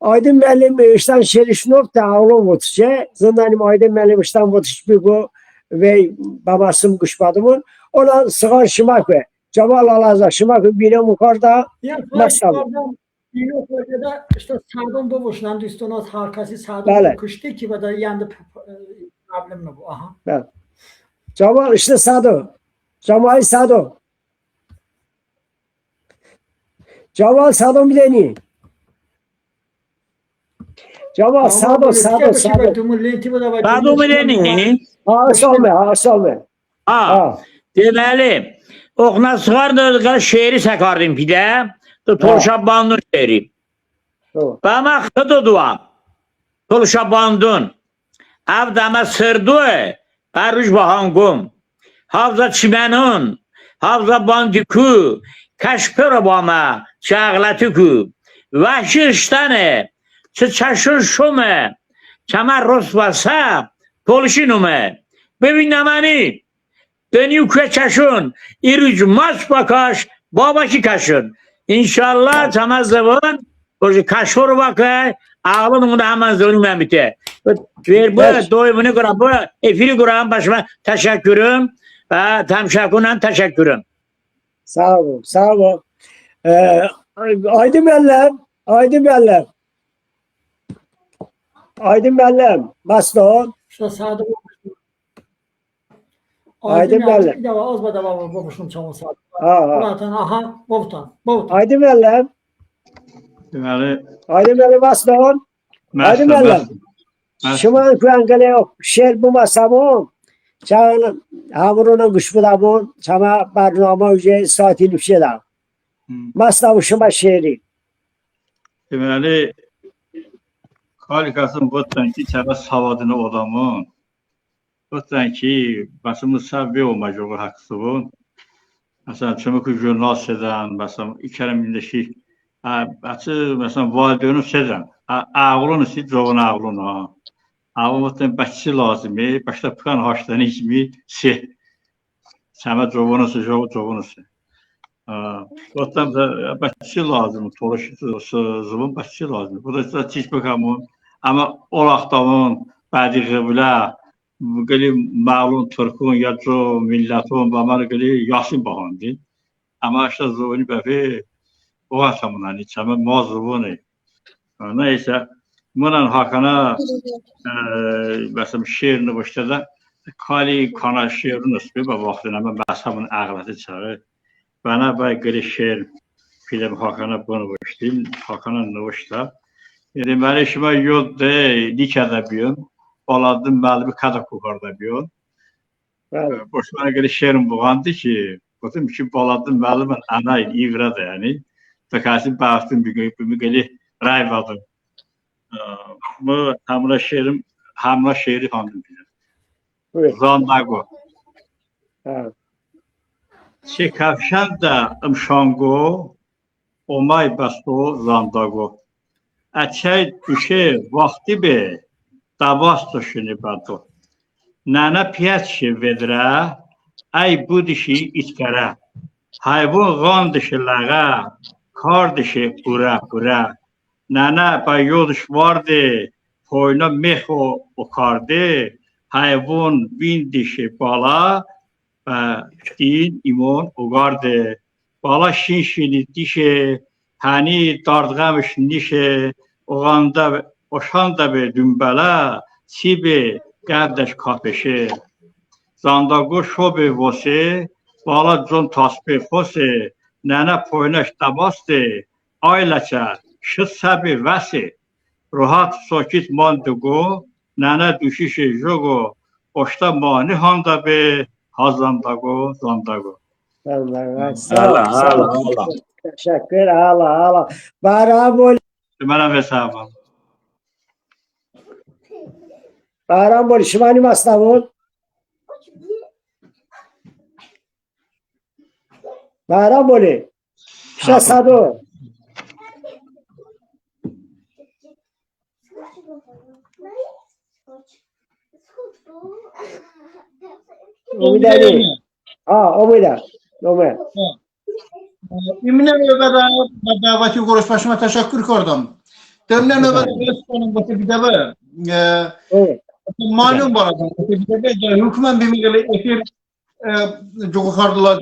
Aydın müəllim işten Şerifnov da oğlum votuşe zındanım Aydın müəllim işten votuş bigo ve babasım kuşbadımın ona sığar şımak ve Cemal Alazar şımak ve bine mukarda masal. این وقتا işte sağdan babuşlan düstunaz harkası sağdan kuştu ki bada yandı problem ne bu aha. Evet. Cemal işte Sado. Cemal Sado. Cemal Sado bileni. Cemal Sado. Sado bileni. Asalme. Deməli, oxuna çıxardı, şeiri səkardım pidə, Tolşabandın şeiri. Bama xıdı dua, Tolşabandın, avdama sırdı, Baruş bahangum, Havza çimenun, Havza bandiku, Kaşpır bama, Çağlatıku, Vahşi iştane, Çaşır şume, Çamar rosvasa, Polşinume, Bebinamani, Dönüyor kaşın, İrüc maç bakaş, babaki kaşın. İnşallah tamaz zaman, o kaşır bakay, ağlının da hemen zulmen biter. Ver bu doyumunu kuran, bu efiri kuran başıma teşekkürüm. Temşakunan teşekkürüm. Sağ ol. Aydın Bellem, baston. Sağda Aydın Bellem. Az bada babuşum çamı sağda. Aha, babutan. Aydın Bellem. Aydın Bellem baston. Aydın Bellem. Şuman kuangale şer bu masamon. Çağın hamuruna kuşbudamon. Çama barnama üce saati nüfşeda. Maslavu şuma şehri. Deməli, Kalikasın bu ki, çaba savadını odamın. Bu ki, başımız səbbi olmacağı haqsı bu. Məsələn, çömükü jurnal edən, məsələn, İkərəm indəki Açı mesela valideynin sezən. Ağlın isi çoğun ağlın ha. Ağlın bəçisi lazımı, başta pıkan haşdan içmi se. Səmə çoğun isi, çoğun isi. Otam da bəçisi lazım, toluşu zıvın bəçisi lazım. Bu da çiç bakamın. Ama olaqdamın, bədi qıbla, gəli mağlun Türkün ya co millətin, bəməni gəli yasin baxandı. Ama işte zıvını bəfi o atamından içəmə mazıvını. Neyse, bununla Hakan'a mesela şiirini başladı. Kali kana şiirin ismi ve vaxtına mən məsamın ağlatı çağı. Bana böyle şiir film Hakan'a bunu başlayayım. Hakan'a ne başla. Yani ben işime yol de nikada biyim. Oladım belli bir kadar kukarda biyim. Boşuna göre şiirim buğandı ki Bütün ki baladım belli ben anayın İvra'da yani. Takasım baktım bir geli rayvadım. Bu hamla şiiri hanım bilir. Zandago. Çekavşan da ımşango omay basto zandago. Açay düşe vakti be davasto şunu bato. Nana piyatşi vedra ay bu dişi iskara. Hayvan gan dişi laga kar dişi pura. Nana ba yoluş vardı poyna meho o kardı. Hayvan bin dişi bala din iman ugardı. Bala şinşini dişi hani dardgamış nişe oşanda be dümbela sibe kardeş kapeşe. Zandago şobe vose bala con tasbe fose nana poynaş tabaste aylaça şıt sabi vase rahat sakit mandugo nana düşüşe jogo oşta mani handa be hazandago zandago. Allah. Teşekkür Allah. Barabol. Bana vesaba. Barabol şimani mastavun. Baraboli. Şasado. Umidani. Umida. Umid. İmine növbədə dəvəti görüşməşimə təşəkkür kordum. Təmnə növbədə görüşmənin bəti bir dəvə malum baradan. Hükümən bir efir jokardılar.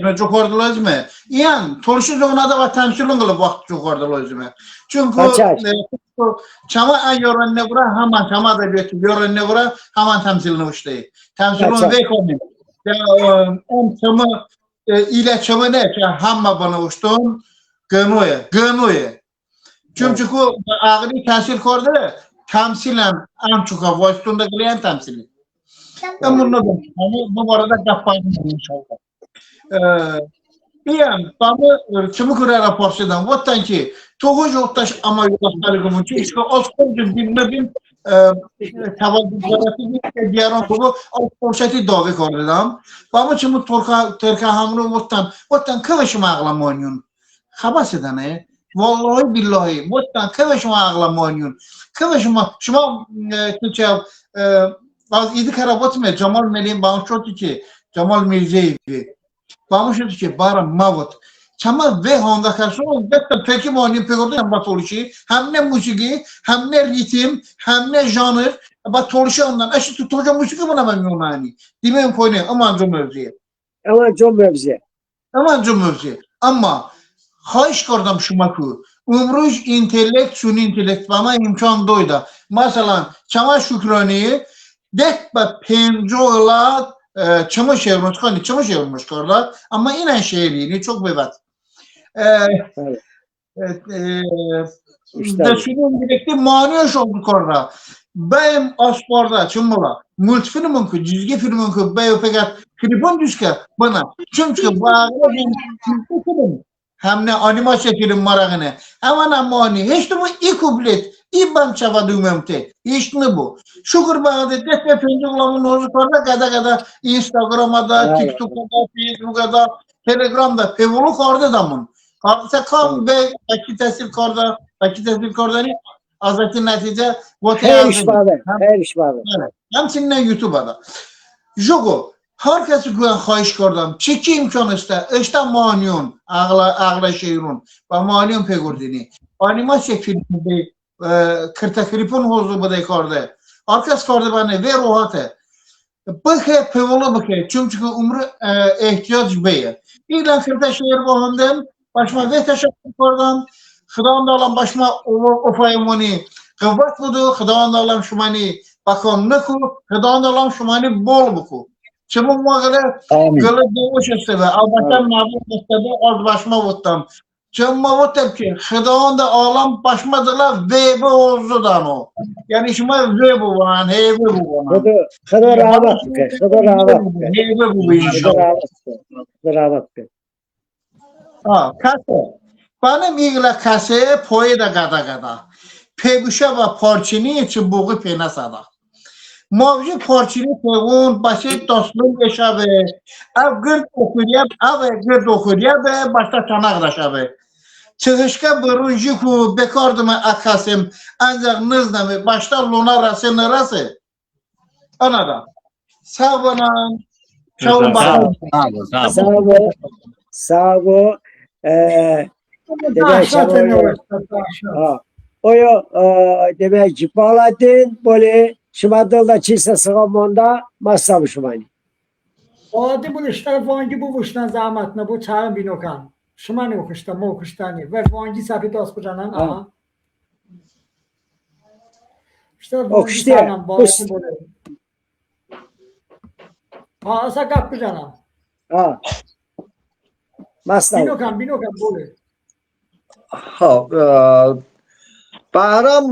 Yani torşu zoğuna da temsilin kılıp vakti jokardılar. Çünkü çama en yoranne vura hemen çama da bir yoranne vura hemen temsilini uçtayı. Temsilin ve konu. On çama ile çama ne ki hamma bana uçtuğun gönüye. Çünkü ağrı temsil kordu temsilen en çok uçtuğunda gelen temsili. Ben bunu da bu arada kapayım inşallah. Yani bana çımıkıra raporsudan vatan ki toğuş otaş ama yoldaşlarımın çünkü Osmanlı bilmem tavadızlarası bir diğer kovu Osmanlı davet kordum. Bana çımık Türkiye hamuru vatan kıvışma ağlam oynuyor. Habası ne? Vallahi billahi vatan kıvışma ağlam oynuyor. Kıvışma şuma Türkçe az idi karabatmaya Cemal Melih'in bağışladı ki Cemal Mirze'ydi. Bağışladı ki bara mavut. Çama ve Honda karşı oldu. Peki bu anı pek orada batoluşu. Hem ne müziği, hem ne ritim, hem ne janr. Batoluşu ondan. Eşit tutulacak müziği bana ben yani. Demeyim koyun. Aman John Mevzi. Ama hayş kordam şumaku. Umruş intelekt, şunu intelekt bana imkan doydu. Mesela Çama Şükrani'yi Dekba pencoğla çamaşır çevirmiş karlar ama inen şehrini çok bevat. İşte şunun birlikte maniyoş oldu karlar. Benim asporda çımla multifilmin ki çizgi filmin ki beyo fakat klipon düşke bana çünkü bağlı hem ne animasyon film marağını hemen ama hiç de bu ikublet İban çaba düğmemte. Hiç ne bu? Şükür bana de destek pencerelerinin hozuklarına kada Instagram'da, TikTok'da, Facebook'da, Telegram'da evolu kardı damın. Mesela kam ve vaki tesir kordani azati netice Her iş var. Her iş var. همچنین یوتیوب دا جوگو هر کسی که خواهش کردم چکی امکان است اشتا مانیون اغلا شیرون و مانیون پیگردینی آنیماسیا فیلم به کرتکریپون حضور بده کرده هر کس کرده بانه و روحاته بخه پیولو بخه çünkü umr ihtiyaç beye İlan kırta şehir boğundum başıma ve teşekkür kordum Xıdan da alam başıma o faymoni kıvvet budu Xıdan da alam şumani bakon neku Xıdan da alam şumani bol buku Çabuk mağala gılı doğuş istebe Albaştan mağlup istebe az başıma vuttam Çabuk vuttam ki Xıdan da alam başıma dala ve bu ozudan o Yani şuma ve bu van heyve bu van Xıda rahat bike Xıda rahat bike Heyve bu inşallah Xıda rahat bike کاسه بانم ایگلا کاسه پوی دا گدا گدا پیگوشه و پارچینی چه بوگی پینا سادا موجی پارچینی پیگون باشه دستون بشابه او گرد اوکوریا به başta çanak daşabı Çıkışka buruncu ku bekardımı akasım ancak nızdamı başta luna rası nerası Anada sağ olun sağ olun bakalım Sağ ol. Demek oyo demek ki Baladin böyle şumadılda çizse sıgamonda masam şumani. Adi bu işte vangi bu vuştan zahmetine bu çağın binokan. Şumani okuşta mı okuştani ve vangi sapit ospucanan aha. İşte vangi sanam bağlı böyle. Asa kapı canım. Ha. Masam. Binokan böyle. خب برام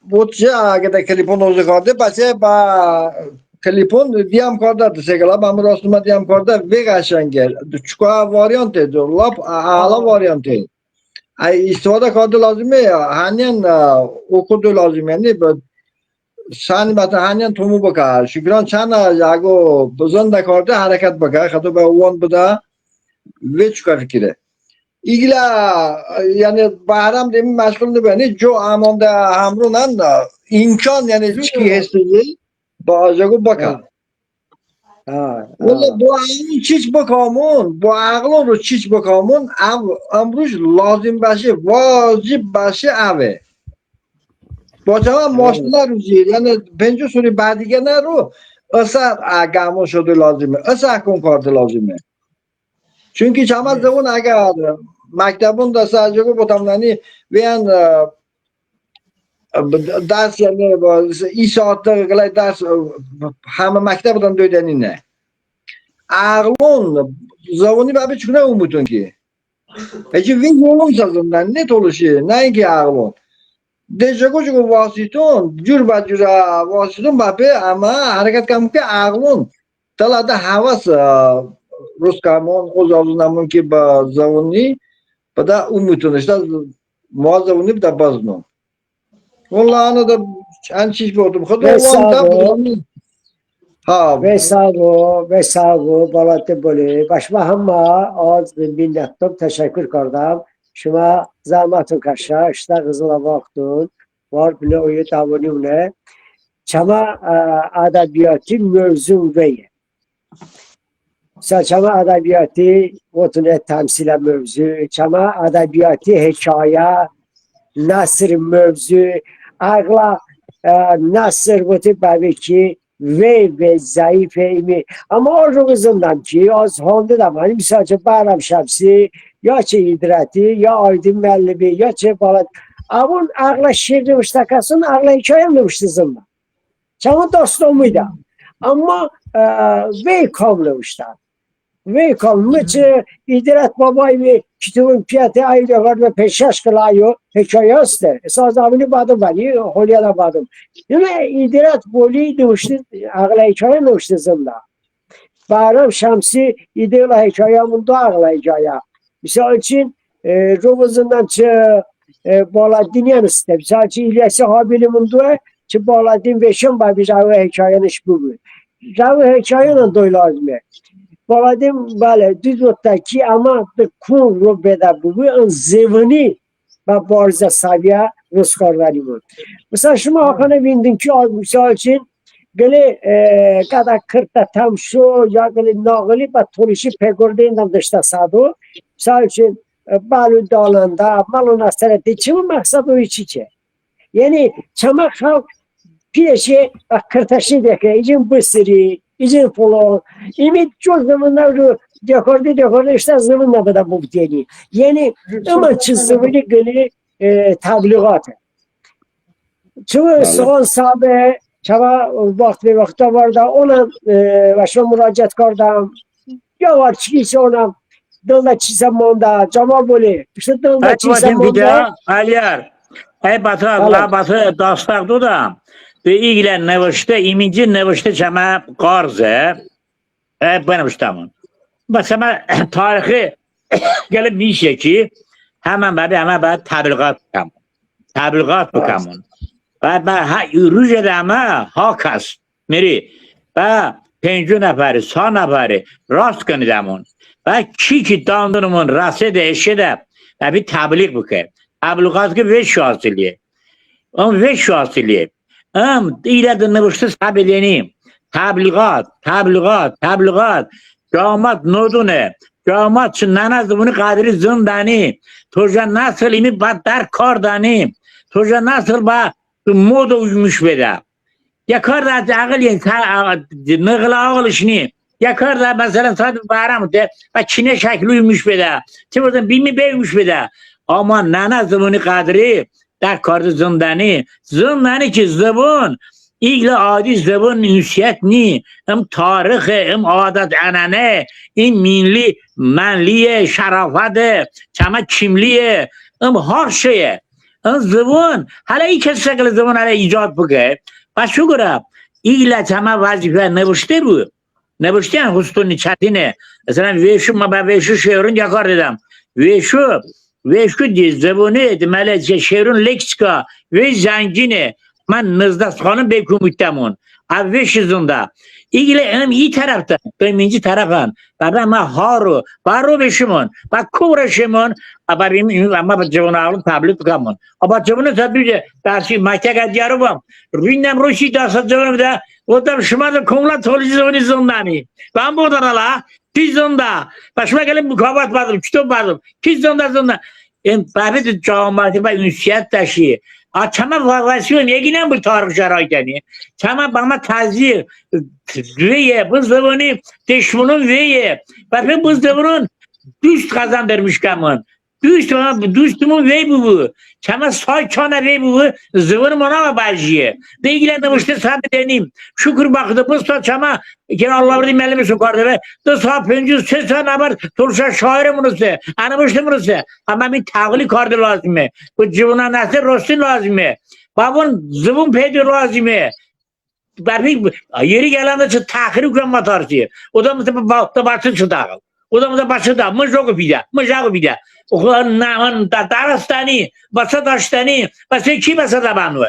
بودجه اگه در کلیپون روزه کرده بچه با کلیپون دیام کرده سگلا با من راست اومد دیام کرده وی قشنگه چکا واریانته دو لاب اعلا واریانته استفاده کرده لازمه هنین اوکودو لازمه یعنی سانی مثلا هنین تومو بکر شکران چند اگه بزنده کرده حرکت بکر خطو به اون بده وی چکا فکره ایگلا یعنی بهرام demin مشغول بینی جو امانده همرونن imkan yani çiki hesteli bazıgı bakar. Valla bu ağlın çiç bakamun, bu ağlın ro çiç bakamun amruş lazım başı, vacip başı ave. Bacama maşlar ruzi yani bence suri badige ne ro asa agamo şudu lazım, asa kon kartı lazım. Çünkü çamaz zaman اگر مکتبون دا سرجگو بودم ویان درس یعنی ای ساعت گلای درس همه مکتب بودن دویدنی نه اغلون زبانی بابی چونه umutun ki Eci vin yolun sazından ne toluşu ne ki aغلون Dejego çünkü vasitun cür bacura vasitun babi ama hareket kamu ki aغلون talada havas Ruskamon o zavunamon ki ba zavuni pada umutun işte muazzavuni da bazno. Vallahi ana da ançiş buldum. Ha ve sağ ol balatı böyle. Başma hamma az minnettim teşekkür kardam. Şuma zahmetun kaşa işte kızıla baktın. Var bile oyu davuni ne. Çama adabiyatı mevzu veye. Çama adabiyatı otune temsile mevzu, çama adabiyatı hikaye, nasır mevzu, ağla nasır botu babi ki ve zayıf mi ama o kızından ki az honda da var misal Bahram Şamsi ya çe idrati ya Aydın Mellibi ya çe balat ama ağla şiir demiştakasın ağla hikaye demiştizim çama dostumuydu ama ve kamlamışlar ve kalmışı idrat babay ve kitabın fiyatı ayrı var ve peşaş kılıyor hikaye است esas abini badım vali holiyada badım yani idrat boli demişti ağla hikaye demişti zımda Bahram Şamsi idrat hikayemün de ağla hikaye misal için robozundan çı Baladin yanıstı misal için İlyas Habilimin de çı Baladin ve Şam babi ağla hikayenin bu ravi hikayenin doy lazım بابدیم بله düz ottaki ama de kun رو بده بوی اون زیونی و بارز سویه رسکاروری بود مثلا شما آخانه بیندین که مثال چین گلی قدر کرده تم شو یا گلی ناغلی با طولشی پگرده ایندم داشته سادو مثال چین بالو دالنده مالو نسترده چه مقصد اوی چی چه یعنی چما خلق پیشه و کرتشی دکه ایجین بسری ایجین فلان ایمی çok zamanlar dekorda işte zaman nabada bu biteni. Yani ama çizimini geli tebliğat. Çoğu son sahabe çaba vakti ve vakta var da ona başıma müracaat kardam. Ya var çiğse ona dılda çizemonda cama böyle. İşte dılda çizemonda. Aliyar. Ey batı Allah batı dastaqdı da. Ve ilgilen nevişte iminci nevişte çama qarze. Benim ustamın. Mesela tarihi gelip bir şey ki hemen ben tebliğat bukamın. Tebliğat bukamın. Ve ben rüzede ama hakas. Meri. Ve pencu neferi, sağ neferi rast kanıdamın. Ve ki dandırımın rastı da eşe de bir tebliğ bukar. Tebliğat ki veş şahsiliye. Ama veş şahsiliye. İleride nevişte sabileniyim. Tebliğat. Damat nodune. Damat çınlanaz bunu kadri zindani. Toca nasıl imi badar kardani. Toca nasıl ba moda uymuş beda. Yakar da ağıl nığla ağıl işini. Yakar da mesela sadece bayram de ve Çin'e şekli uymuş beda. Çiftden bilmi beymiş beda. Ama nanaz bunu kadri در کار زندانی که زبان ایگل عادی زبان نسیت نی ام تاریخ ام عادت عنانه این ملی منلیه شرافته چما کیملیه ام هر شیه ام زبان حالا این کسی شکل زبان حالا ایجاد بگه پس شو گرم ایگل چما وظیفه نوشته بود نوشته هم خستونی چطینه مثلا ویشو ما به ویشو شعرون یکار دیدم ویشو دی زبونه demeli şehrin leksika ve zengine ben Nızdas Hanım Beykumut'tamın avveş yüzünde ilgili hem iyi tarafta birinci tarafın ben baro beşimin bak kuvraşımın ama cevunu alın tablet tukamın ama cevunu tabi dersi makyaga diyarım ründem roşi dasa cevunu da o da şımadı kumla tolizoni zindani ben buradan ala Tizonda başıma gelip mukabat vardım kitap vardım Tizonda Babet cemaati ve ünsiyet taşıyor. Çama varsyon yeginen bu tarih şaraitini. Çama bana tazir veye bu zamanı teşmunun veye. Bakın bu zamanın düz kazandırmış kamın. Düztümün vey bu. Çama say çana vey bu. Zamanı bana bajiye. Değilen de işte sabit deneyim. Şükür baktı bu sa çama ki Allah verdi mellemi sokardı ve da sağ pencü ses nabar turşa şairi munuse. Ana başta munuse. Ama bir tağli kardı lazım. Bu civuna nasıl rosti lazım. Babun zıbun peydi lazım. Barbi yeri gelende çı tahiri kurma tarzı. O da mesela da başta çıdağıl. O da mesela başta mıjogu bida. O kadar naman Darastani, Basadaştani, basa ki basada banı.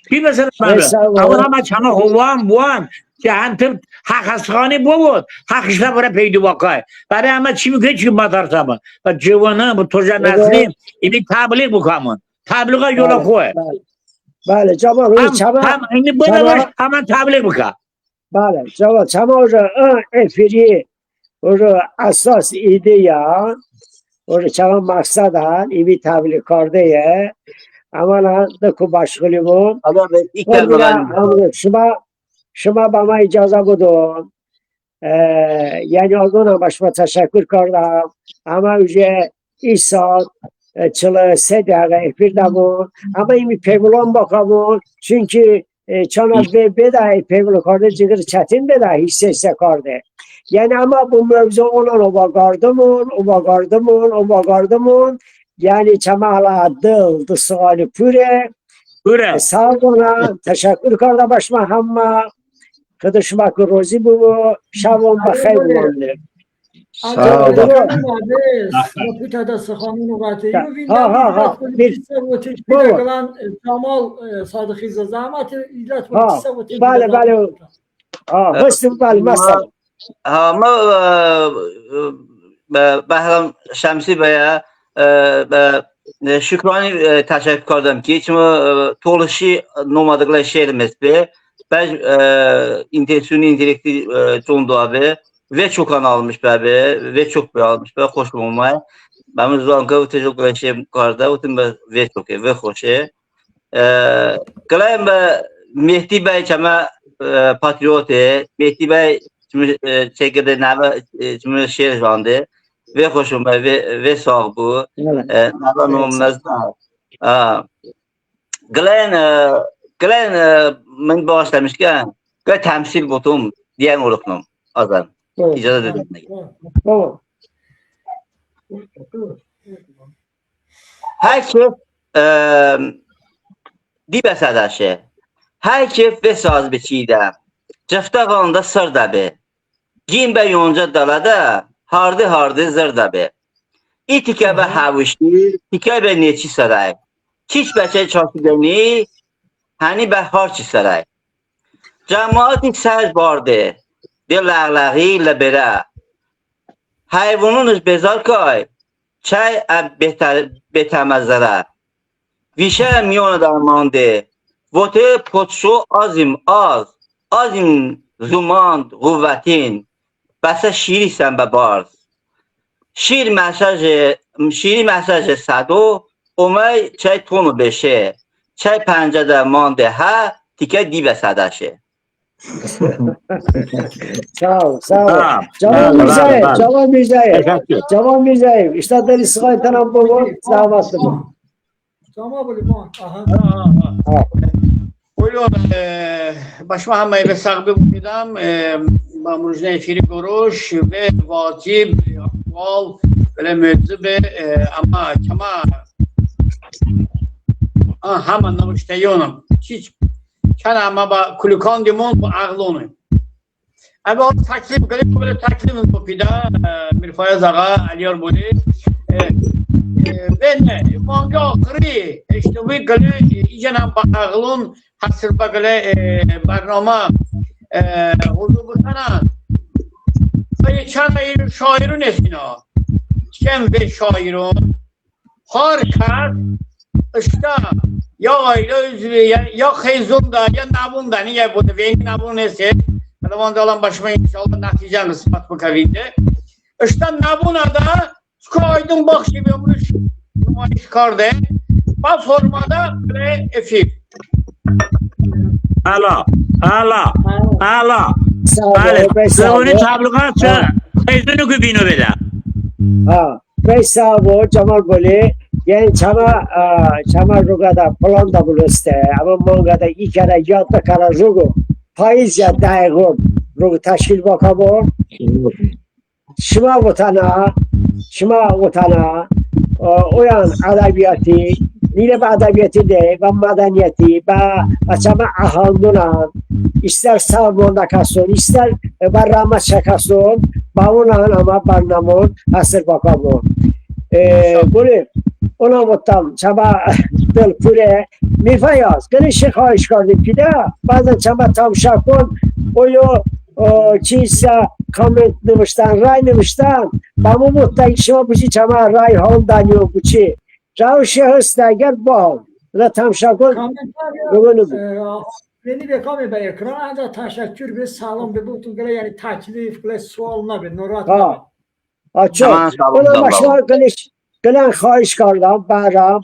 Ki basada banı. Ama çana hovan. که انتم حق خانه بود حقش نبره پیدا واقعه برای همه چی میگه چی مدارتامه و جوانه با توجه نسلیم اینی تبلیغ بکنمون تبلیغ یولا خواه بله جواب هم اینی بودمش همه تبلیغ بکن بله جواب چما اوجا افری اوجا اساس ایده یا اوجا چما مقصد هم اینی تبلیغ کرده یه اما دکو باشغلی بود شما با ما اجازه بدون یعنی آگون هم شما تشکر کردم اما اوجه ای ساعت 43 دقیقه افیر دمون اما ایمی پیولان باقامون چونکه چانا بده پیولان کرده جگر چتین بده هیچ سیسته کرده یعنی اما bu mevzu olan obagardımın yani çamala dıldı suali püre sağ olun teşekkür kardeşim başıma hamma Kıdışmak rozi bu şavon bakay bulandı. Sağ ol. Bale. Hıstım bale masal. Ama Behram Şemsi Bey'e şükrani təşəkkür edirəm ki, kimi toluşu nomadıqla şeirimiz be. Ben intensiyonu intelekti çoğundu abi. Ve çok an almış be abi. Ve çok be almış be. Hoş bulunmaya. Ben uzanka teşekkür ederim karda. Otum be ve çok ve hoş. Kalayım be Mehdi Bey çama patriot. Mehdi Bey şimdi çekirde neve şimdi şehir jandı. Ve hoşum be ve sağ bu. Neve nomumuz da. Kalayın ben başlamışken ve temsil butum diyen oluknum azam. İcazə edim. Tamam. Hər kef dibə sədəşi. Hər kef və saz biçidə. Cəftə qalında sır dəbi. Gin bə yonca dalada hardı zır dəbi. İtikə bə həvişdi, tikə bə neçi saray. Çiç bəçə çaşıdəni, hani bə harçı saray. Cəmaat sərz vardı. Dil lağlağı lebera. Hayvanınız bezar kay. Çay betemezlere. Vişe miyon darmandı. Vote potşu azim az. Azim zuman kuvvetin. Bese şiiri sen be barz. Şiiri mesajı sado. Omay çay tonu beşe. Çay pencede mandı ha. Tike dibe sadaşı. Sağ ol. Tamam. Cavan Mirzayev. İşte sıkay tanım bu. Davatlı bu. Tamam bu limon. Aha. Buyurun, başıma hammayı ve sahibi buyudam. Mamurujne efiri görüş ve vacib, akval, böyle mevzubi ama kama hemen namıştayonum. Hiç kanama ba kulikan dimon bu ağlonu. Abi o taklif garip böyle taklifim bu pida Mirfaya Zaga Aliyar Budi. Ben manga kri işte bu gale icanam ba ağlon hasır ba gale barnama oldu bu sana. Ay çanayı şairin esina. Kem ve şairun harika işte ya aile özlü ya xeyzunda ya nabunda niye bu da benim nabun neyse adamanda olan başıma inşallah netice ispat bu kavinde işte nabuna da skoydum bak gibi olmuş numayiş kardı bu formada ve efif Hala. Bale. Zavuni tabliğat xeyzunu kubino beda. Ha. Bravo, Cemal Boli. Yani çama rugada plan da buluştu. Ama mangada iki kere yadda kara rugu. Faiz ya dayağı rugu teşkil bakamor. Şima vatana, oyan adabiyatı, nile bir adabiyatı de, ve medeniyeti, ve çama ahandunan, ister savmonda kason, ister barrama çakason, bavunan ama barnamon, hasır bakamor. Böyle ona mutlum çaba dil pure mifayaz. Gene şikayet kardım ki de bazen çaba tavşakon oyo çizsa comment demişten ray demişten bamu mutlum şuma bu çaba ray hondan yok bu çi. Rav şehir gel bal. La tavşakon Beni de kami be ekran da teşekkür ve sağlam ve bu tugala yani taklif ve sualına be nurahat. Çok. Ona başlar gelen xahiş kardan Behram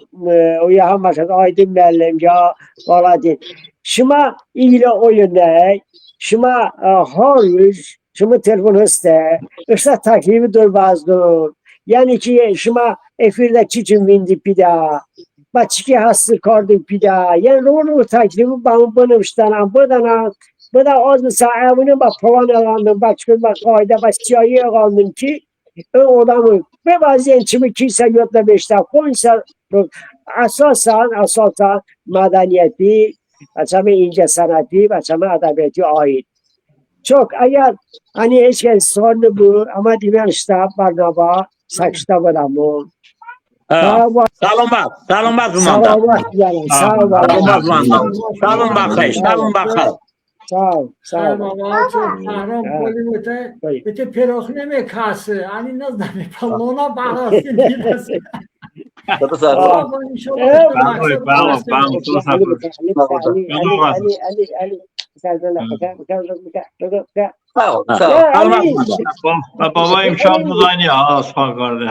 o ya hamazad Aydın müəllim ya Valadin. Şuma ile oyunu, şuma hariç, şuma telefon hasta, işte taklifi durmazdır. Yani ki şuma efirde çiçin vindi pida, başki hastır kardım pida. Yani onu taklifi banmıştan, bu da az mı sahibinin bak falan alandım, başkın bak ayda başçıyı alandım ki odamı ve bazen kimi kimse yokta beşte koysa asasen medeniyeti, açama ince sanatı, açama adabiyeti ait. Çok eğer hani hiç kez sorunu bu ama dimen işte barnaba sakışta bulamı. Salom bak. Salom bak yani. Salom bak. Salom bak. Sağ ol. Sağ سر ol. بابا چون تهران ها. بولی بوده Buyur. بوده پیروخ نمیکاسه انی نزدمی پلونا براسی دیرسی Tabii sağ ol. بابا انشالله Evet. که مقصد Bravo, برسه. bravo. Sağ ol. Sağ ol. Ya Ali. Baba imkanımız aynı ya. Az fark vardı.